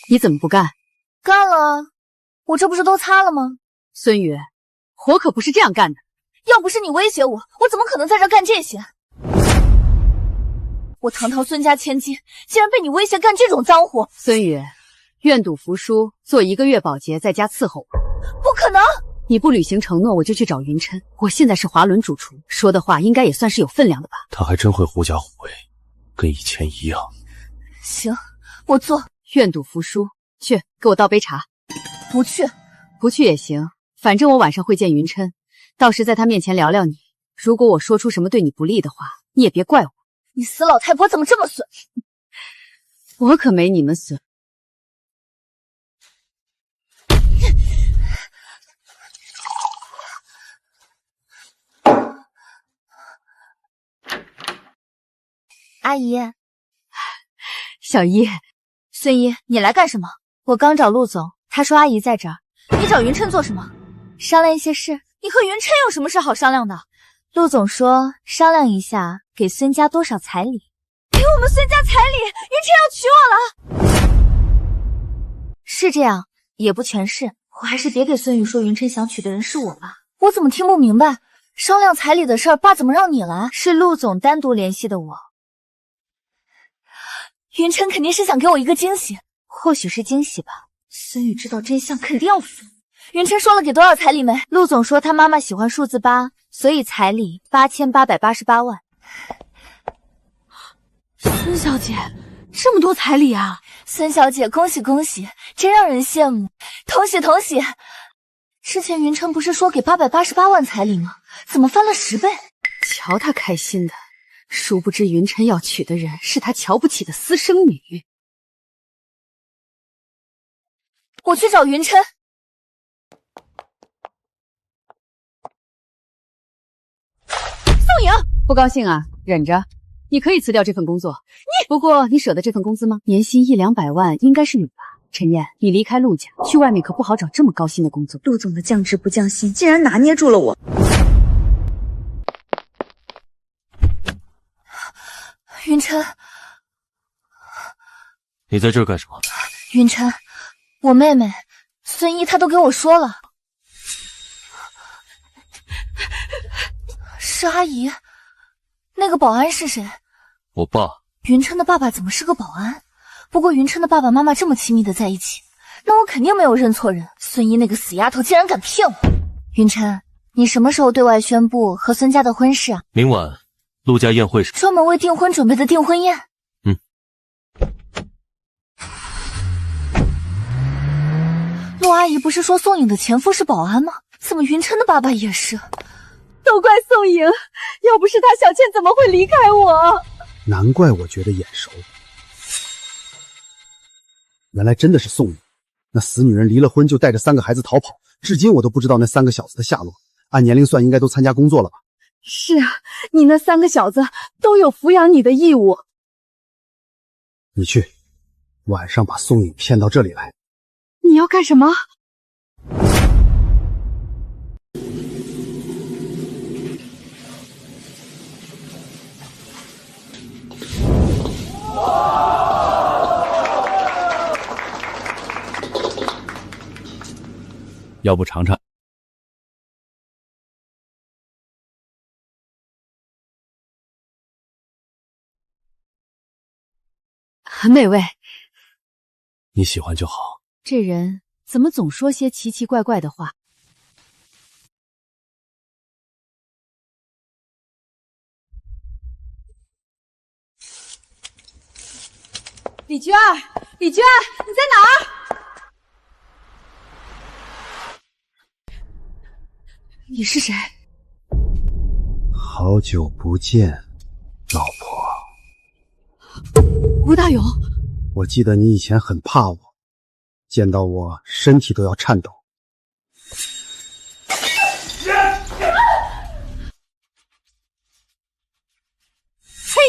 你怎麼不幹？幹了，我這不是都擦了嗎？孫宇，活可不是這樣幹的。要不是你威脅我，我怎麼可能在這幹這些？我堂堂孫家千金，竟然被你威脅幹這種髒活！孫宇，願賭服輸，做1個月保潔，在家伺候我。不可能！你不履行承諾，我就去找云琛。我現在是華倫主廚，說的話應該也算是有分量的吧？他還真會狐假虎威，跟以前一樣。行，我做。願賭服輸，去給我倒杯茶。不去，不去也行，反正我晚上會見云琛，到時在他面前聊聊你。如果我說出什麼對你不利的話，你也別怪我。你死老太婆怎麼這麼損？我可沒你們損。阿姨，小姨，孙姨，你來幹什麼？我剛找陸總，他說阿姨在這兒。你找云琛做什麼？商量一些事。你和云琛有什麼事好商量的？陸總說商量一下給孫家多少彩禮。給我們孫家彩禮，云琛要娶我了。是这樣，也不全是。我還是別給孫宇說雲琛想娶的人是我吧。我怎麼聽不明白？商量彩禮的事兒，爸怎麼讓你來？是陸總單獨聯繫的我。雲琛肯定是想給我一個驚喜，或許是驚喜吧。孫宇知道真相肯定要瘋。雲琛說了給多少彩禮沒？陸總說他媽媽喜歡數字8，所以彩禮8888萬。孫小姐，這麼多彩禮啊！孫小姐，恭喜恭喜，真讓人羨慕，同喜同喜。之前雲琛不是說給888萬彩禮嗎？怎麼翻了10倍？瞧他開心的，殊不知雲琛要娶的人是他瞧不起的私生女。我去找雲琛。宋颖，不高興啊，忍着。你可以辭掉這份工作，不過你捨得這份工資嗎？年薪100-200萬應該是你吧？陳燕，你離開陸家，去外面可不好找這麼高薪的工作。陸總的降職不降薪，竟然拿捏住了我。雲琛，你在這兒幹什麼？雲琛，我妹妹孫一她都給我說了，是阿姨。那個保安是誰？我爸。雲琛的爸爸怎麼是個保安？不過雲琛的爸爸媽媽這麼親密的在一起，那我肯定沒有認錯人。孫一那個死丫頭竟然敢騙我！雲琛，你什麼時候對外宣布和孫家的婚事啊？明晚陸家宴會時，專門為訂婚準備的訂婚宴。陸阿姨不是說宋穎的前夫是保安嗎？怎麼雲琛的爸爸也是？都怪宋颖，要不是她，小倩怎麼會離開我？難怪我覺得眼熟，原來真的是宋穎。那死女人離了婚就帶着3個孩子逃跑，至今我都不知道那3個小子的下落。按年齡算，應該都參加工作了吧？是啊，你那3個小子都有撫養你的義務。你去，晚上把宋穎騙到這裡來。你要幹什麼？要不嘗嘗？很美味。你喜歡就好。這人怎麼總說些奇奇怪怪的話？李娟儿，李娟儿，你在哪兒？你是誰？好久不見，老婆。吴大勇，我記得你以前很怕我，見到我身體都要顫抖。嘿，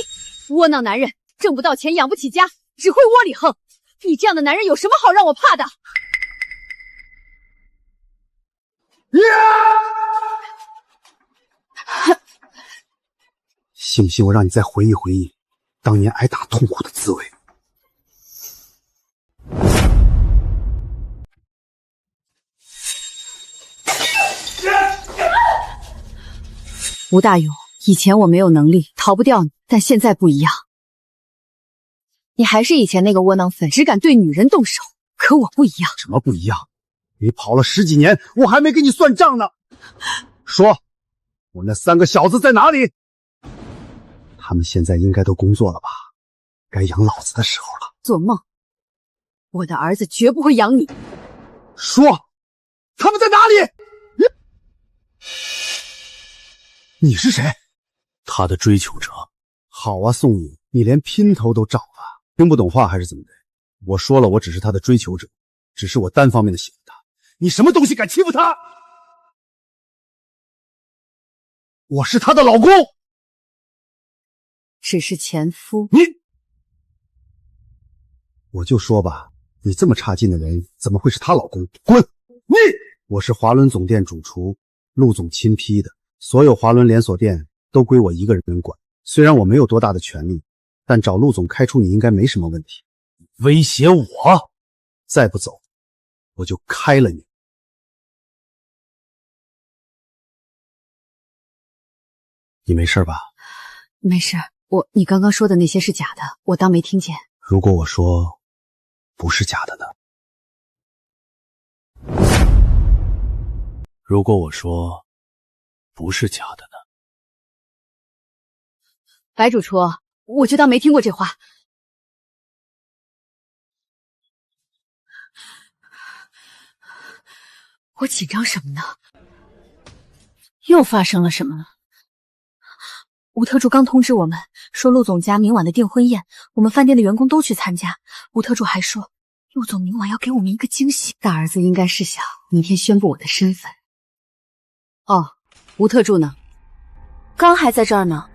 窩囊男人，掙不到錢養不起家，只會窩裡橫。你這樣的男人有什麼好讓我怕的？信不信我讓你再回憶回憶當年挨打痛苦的滋味？吳大勇，以前我沒有能力逃不掉你，但現在不一樣。你還是以前那個窩囊廢，只敢對女人動手。可我不一樣。什麼不一樣？你跑了10幾年，我還沒給你算賬呢。說，我那3個小子在哪裡？他們現在應該都工作了吧？該養老子的時候了。做夢！我的兒子絕不會養你。說，他們在哪裡？你是誰？他的追求者。好啊，宋颖，你連姘頭都找了，聽不懂話還是怎麼的？我說了，我只是他的追求者，只是我單方面的喜歡他。你什麼東西敢欺負他？我是他的老公。只是前夫。我就說吧，你這麼差勁的人，怎麼會是她老公？滾！我是華倫總店主廚，陸總親批的，所有華倫連鎖店都歸我一個人管。雖然我沒有多大的權力，但找陸總開除你應該沒什麼問題。威脅我？再不走，我就開了你。你沒事吧？沒事，你剛剛說的那些是假的，我當沒聽見。如果我說不是假的呢？如果我說不是假的呢？白主厨，我就当沒聽過這話。我緊張什麼呢？又發生了什麼？吴特助剛通知我們說，陸總家明晚的訂婚宴，我們飯店的員工都去參加。吴特助還說，陸總明晚要給我们一個驚喜。大兒子應該是想明天宣布我的身份。哦，吳特助呢？剛還在這兒呢。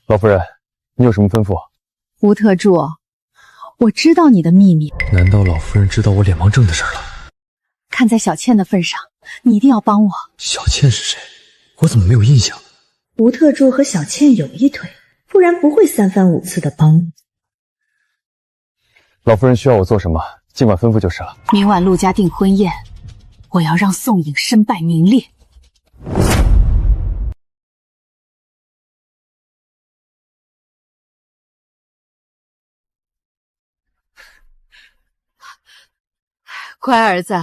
老夫人，你有什麼吩咐？吳特助，我知道你的秘密。难道老夫人知道我脸盲症的事了？看在小倩的份上，你一定要幫我。小倩是誰？我怎麼沒有印象？吳特助和小倩有一腿，不然不會三番五次的幫我。老夫人需要我做什麼，儘管吩咐就是了。明晚陸家訂婚宴，我要讓宋穎身敗名裂。乖兒子，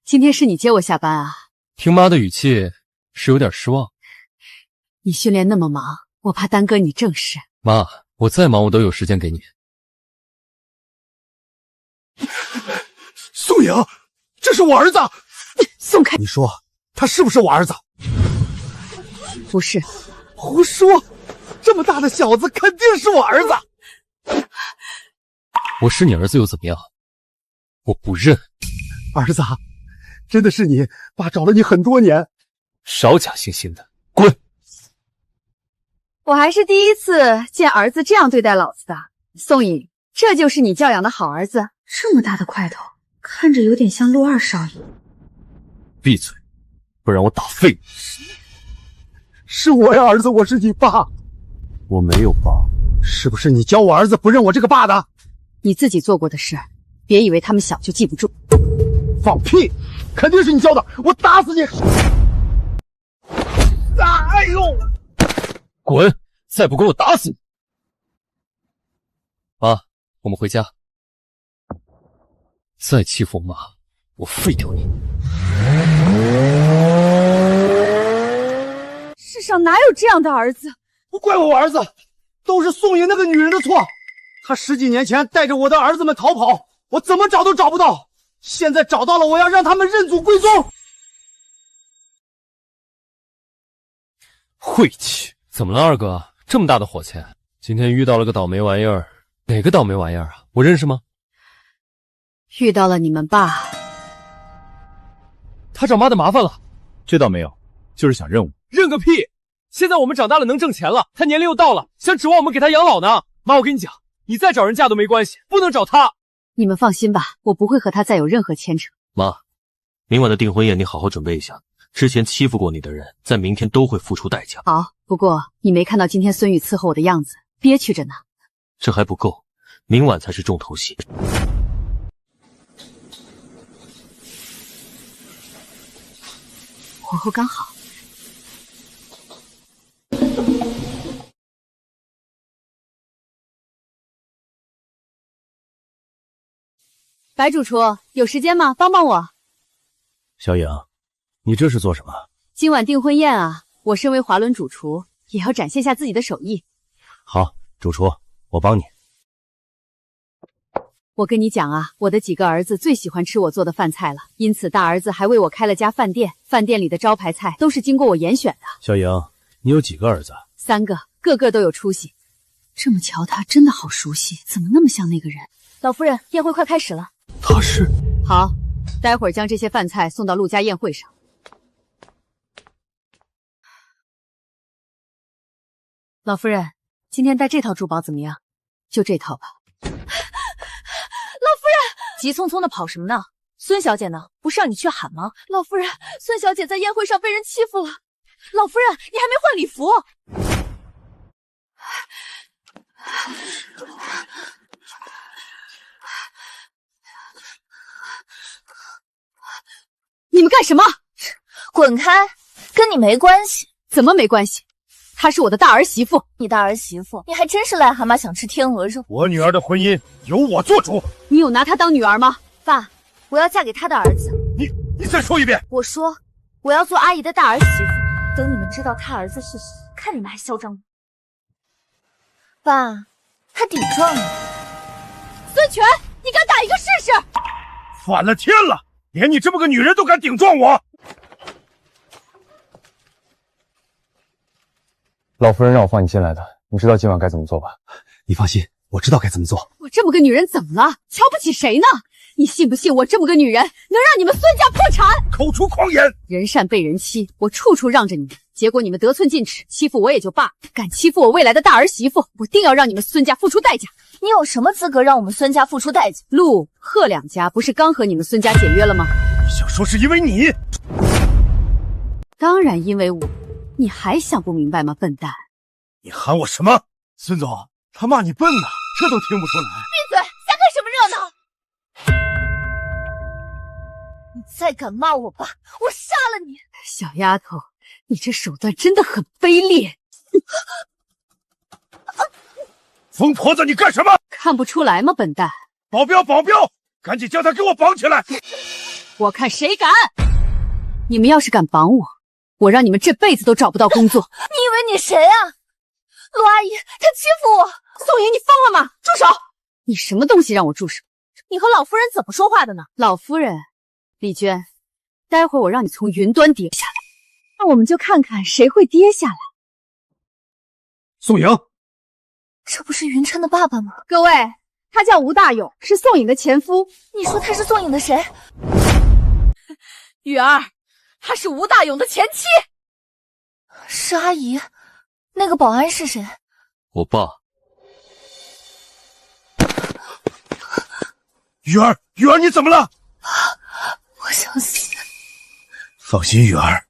今天是你接我下班啊？听媽的語氣是有點失望。你訓練那麼忙，我怕耽擱你正事。媽，我再忙我都有時間給你。宋穎，這是我兒子！鬆開！你說他是不是我兒子？不是。胡說！這麼大的小子肯定是我兒子。我是你兒子又怎麼樣？我不認。兒子，真的是你，爸找了你很多年。少假惺惺的，滾！我還是第一次見兒子這樣對待老子的。宋穎，這就是你教養的好兒子？這麼大的塊頭，看着有點像陸二少爺。閉嘴，不然我打廢你！是我呀，兒子，我是你爸。我沒有爸。是不是你教我兒子不認我這個爸的？你自己做過的事，別以為他們小就記不住。放屁！肯定是你教的，我打死你！哎呦！滾！再不滾我打死你！媽，我們回家。再欺負我媽，我廢掉你！世上哪有這樣的兒子？不怪我兒子，都是宋穎那個女人的錯。她10幾年前帶着我的兒子們逃跑，我怎麼找都找不到。現在找到了，我要讓他們認祖歸宗。晦氣！怎麼了，二哥？這麼大的火氣，今天遇到了個倒霉玩意兒。哪個倒霉玩意兒啊？我認識嗎？遇到了你們爸。他找媽的麻煩了。這倒沒有，就是想認我。認個屁！現在我們長大了，能掙錢了，他年齡又到了，想指望我們給他養老呢。媽，我跟你講，你再找人嫁都沒關係，不能找他。你們放心吧，我不會和他再有任何牽扯。媽，明晚的訂婚宴你好好準備一下，之前欺負過你的人，在明天都會付出代價。好，不過你沒看到今天孫宇伺候我的樣子，憋屈着呢。這還不夠，明晚才是重頭戲。火候剛好。白主廚，有時間嗎？幫幫我。小穎，你這是做什麼？今晚訂婚宴啊，我身為華倫主廚，也要展現下自己的手藝。好，主廚，我幫你。我跟你講啊，我的幾個兒子最喜歡吃我做的飯菜了，因此大兒子還為我開了家飯店，飯店裡的招牌菜都是經過我嚴選的。小穎，你有幾個兒子？3個，個個都有出息。這麼瞧他真的好熟悉，怎麼那麼像那個人？老夫人，宴會快開始了。他是？好，待會兒將這些飯菜送到陸家宴會上。老夫人，今天戴這套珠寶怎麼樣？就這套吧。老夫人，急匆匆的跑什麼呢？孫小姐呢？不是讓你去喊嗎？老夫人，孫小姐在宴會上被人欺負了。老夫人，你还沒換禮服。你们干什么？滚开，跟你没关系。怎么没关系？她是我的大儿媳妇。你大儿媳妇，你还真是癞蛤蟆想吃天鵝肉。我女儿的婚姻由我做主。你有拿她当女儿吗？爸，我要嫁给他的儿子。你再说一遍。我说，我要做阿姨的大儿媳妇。等你们知道他兒子是誰，看你們還囂張嗎？爸，他頂撞你。孫權，你敢打一個試試？反了天了，連你這麼個女人都敢頂撞我！老夫人讓我放你進來的，你知道今晚該怎麼做吧？你放心，我知道該怎麼做。我這麼個女人怎麼了？瞧不起誰呢？你信不信我這麼個女人能讓你們孫家破產？口出狂言！人善被人欺，我處處讓着你們，結果你們得寸進尺，欺負我也就罷了，敢欺負我未來的大兒媳婦，我定要讓你們孫家付出代價。你有什麼資格讓我們孫家付出代價？陸、賀兩家不是剛和你們孫家解約了嗎？你想說是因為你？當然因為我，你還想不明白嗎，笨蛋？你喊我什麼？孫總，他罵你笨呢，這都聽不出來。閉嘴，瞎看什麼熱鬧？你再敢罵我爸，我殺了你！小丫頭，你這手段真的很卑劣。瘋婆子，你幹什麼？看不出來嗎，笨蛋？保鏢，保鏢，趕緊將他給我綁起來！我看誰敢！你們要是敢綁我，我讓你們這輩子都找不到工作。你以為你誰啊？陸阿姨，她欺負我！宋瑩，你瘋了嗎？住手！你什麼東西讓我住手？你和老夫人怎麼說話的呢？老夫人，麗娟，待會兒我讓你從雲端跌下來，那我們就看看誰會跌下來。宋瑩，這不是雲琛的爸爸嗎？各位，他叫吳大勇，是宋穎的前夫。你說他是宋穎的誰？雨兒，他是吳大勇的前妻。是阿姨。那個保安是誰？我爸。雨兒，雨兒，你怎麼了？我想死。放心，雨兒，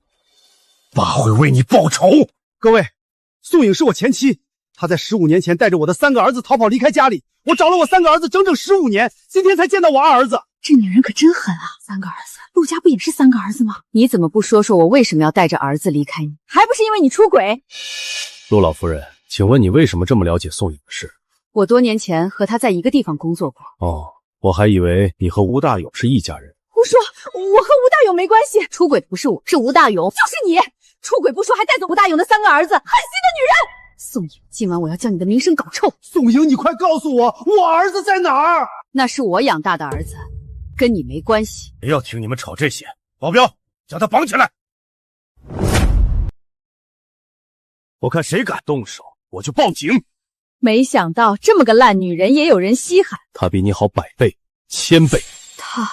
爸會為你報仇。各位，宋穎是我前妻，她在15年前帶着我的3個兒子逃跑離開家裡，我找了我3個兒子整整15年，今天才見到我2兒子。這女人可真狠啊！3個兒子，陸家不也是3個兒子嗎？你怎麼不說說我為什麼要帶着兒子離開你？還不是因為你出軌？陸老夫人，請問你為什麼這麼了解宋穎的事？我多年前和她在一個地方工作過。哦，我還以為你和吳大勇是一家人。胡說，我和吳大勇沒關係，出軌的不是我，是吳大勇。就是你，出軌不說還帶走吳大勇的3個兒子，狠心的女人！宋穎，今晚我要將你的名聲搞臭。宋穎，你快告訴我，我兒子在哪兒？那是我養大的兒子，跟你沒關係。不要聽你們吵這些，保鏢，將他綁起來。我看誰敢動手，我就報警。沒想到這麼個爛女人也有人稀罕。她比你好100倍、1000倍。她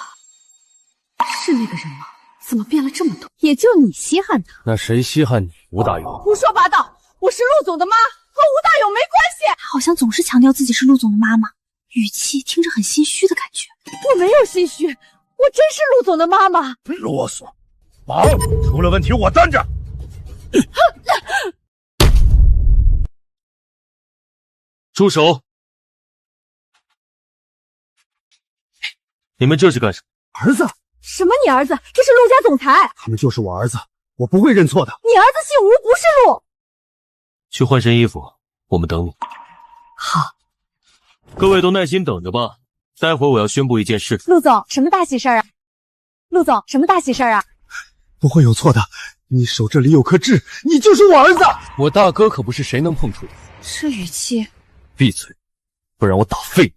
是那個人嗎？怎麼變了這麼多？也就你稀罕她。那誰稀罕你？吳大勇。胡說八道！我是陸總的媽，和吳大勇沒關係。她好像總是強調自己是陸總的媽媽，語氣聽着很心虛的感覺。我沒有心虛，我真是陸總的媽媽。囉嗦，綁！出了問題我擔着。住手！你們這是幹什麼？兒子？什麼你兒子？這是陸家總裁。他們就是我兒子，我不會認錯的。你兒子姓吳，不是陸。去換身衣服，我們等你。好。各位都耐心等着吧，待會兒我要宣布一件事。陸總，什麼大喜事啊？陸總，什麼大喜事啊？不會有錯的，你手這裡有顆痣，你就是我兒子。我大哥可不是誰能碰觸的。這語氣。閉嘴，不然我打廢你。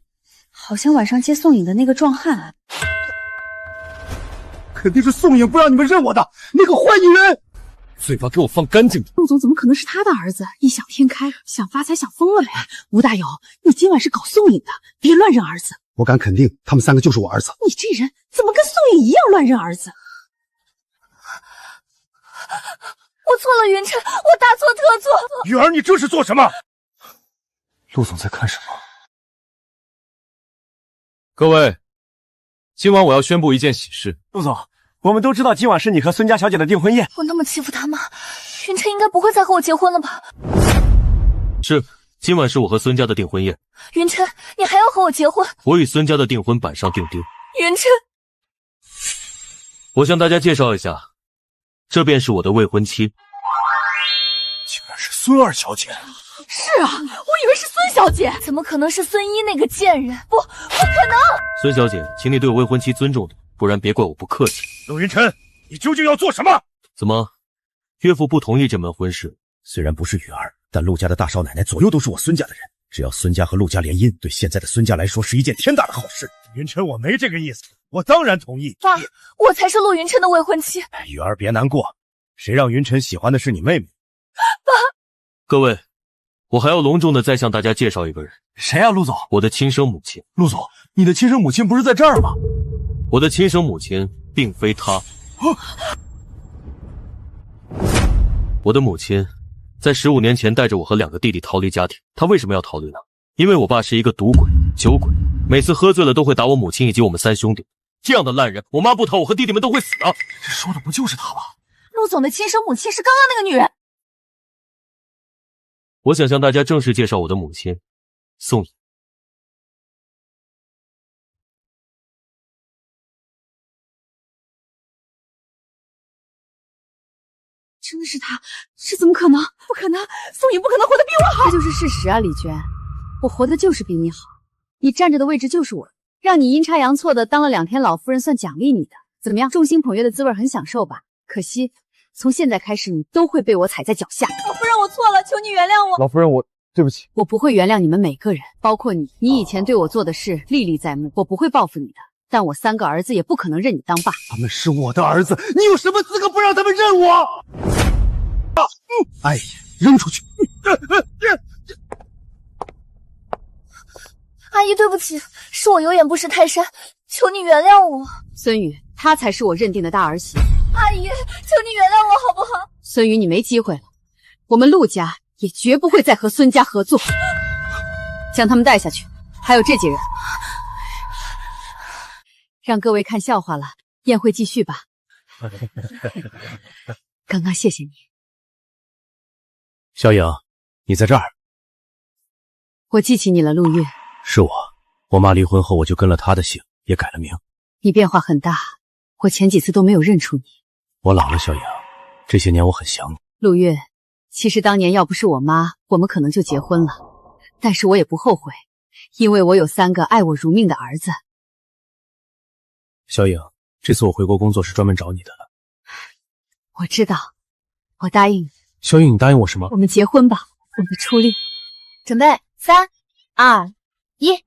好像晚上接宋穎的那個壯漢。肯定是宋穎不讓你們認我的，那個壞女人。嘴巴給我放乾淨點。陸總怎麼可能是他的兒子？異想天開，想發財想瘋了沒？吳大勇，你今晚是搞宋穎的，別亂認兒子。我敢肯定，他們3個就是我兒子。你這人怎麼跟宋穎一樣亂認兒子？我錯了，雲琛，我大錯特錯。雨兒，你這是做什麼？陸總在看什麼？各位，今晚我要宣布一件喜事。陸總，我們都知道今晚是你和孫家小姐的訂婚宴。我那麼欺負她嗎？雲琛應該不會再和我結婚了吧？是，今晚是我和孫家的訂婚宴。雲琛，你還要和我結婚？我與孫家的訂婚板上釘釘。雲琛，我向大家介紹一下，這便是我的未婚妻。竟然是孫二小姐！是啊，我以為是孫小姐，怎麼可能是孫一那個賤人？不可能！孫小姐，請你對我未婚妻尊重點，不然別怪我不客氣。陸雲琛，你究竟要做什麼？怎麼，岳父不同意這門婚事？雖然不是女兒，但陸家的大少奶奶左右都是我孫家的人，只要孫家和陸家聯姻，對現在的孫家來說是一件天大的好事。雲琛，我沒這個意思，我當然同意。爸，我才是陸雲琛的未婚妻。雨兒別難過，誰讓雲琛喜歡的是你妹妹？爸，各位，我還要隆重的再向大家介紹一個人。誰啊，陸總？我的親生母親。陸总，你的親生母親不是在这兒嗎？我的親生母親並非她。我的母親在15年前帶着我和2個弟弟逃離家庭。她為什麼要逃離呢？因為我爸是一個賭鬼、酒鬼，每次喝醉了都會打我母親以及我們3兄弟。這樣的爛人，我媽不逃，我和弟弟們都會死的。這說的不就是他嗎？陸總的親生母親是剛剛那個女人。我想向大家正式介紹我的母親，宋穎。真的是他？这怎么可能？不可能！宋颖不可能活得比我好。这就是事實啊，李娟，我活得就是比你好。你站着的位置就是我，讓你陰差陽錯的當了2天老夫人，算獎勵你的。怎麼樣？眾星捧月的滋味很享受吧？可惜，從現在開始，你都會被我踩在腳下。老夫人，我錯了，求你原諒我。老夫人，我對不起。我不會原諒你們每個人，包括你。你以前對我做的事歷歷在目，我不會報復你的。但我3個兒子也不可能認你當爸。他們是我的兒子，你有什麼資格不讓他們認我？哎呀，扔出去！阿姨，對不起，是我有眼不識泰山，求你原諒我。孫宇，她才是我認定的大兒媳。阿姨，求你原諒我好不好？孫宇，你沒機會了，我們陸家也絕不會再和孫家合作。將他們帶下去，還有這幾人，讓各位看笑話了。宴會繼續吧。剛剛謝謝你。小穎，你在這兒。我記起你了，陸月。是我媽離婚後我就跟了她的姓，也改了名。你變化很大，我前幾次都沒有認出你。我老了，小穎，這些年我很想你。陸月，其實當年要不是我媽，我們可能就結婚了。但是我也不後悔，因為我有3個愛我如命的兒子。小穎，這次我回國工作是專門找你的。我知道，我答應你。小穎，你答應我什麼？我們結婚吧，我們的初戀。準備，3、2、1。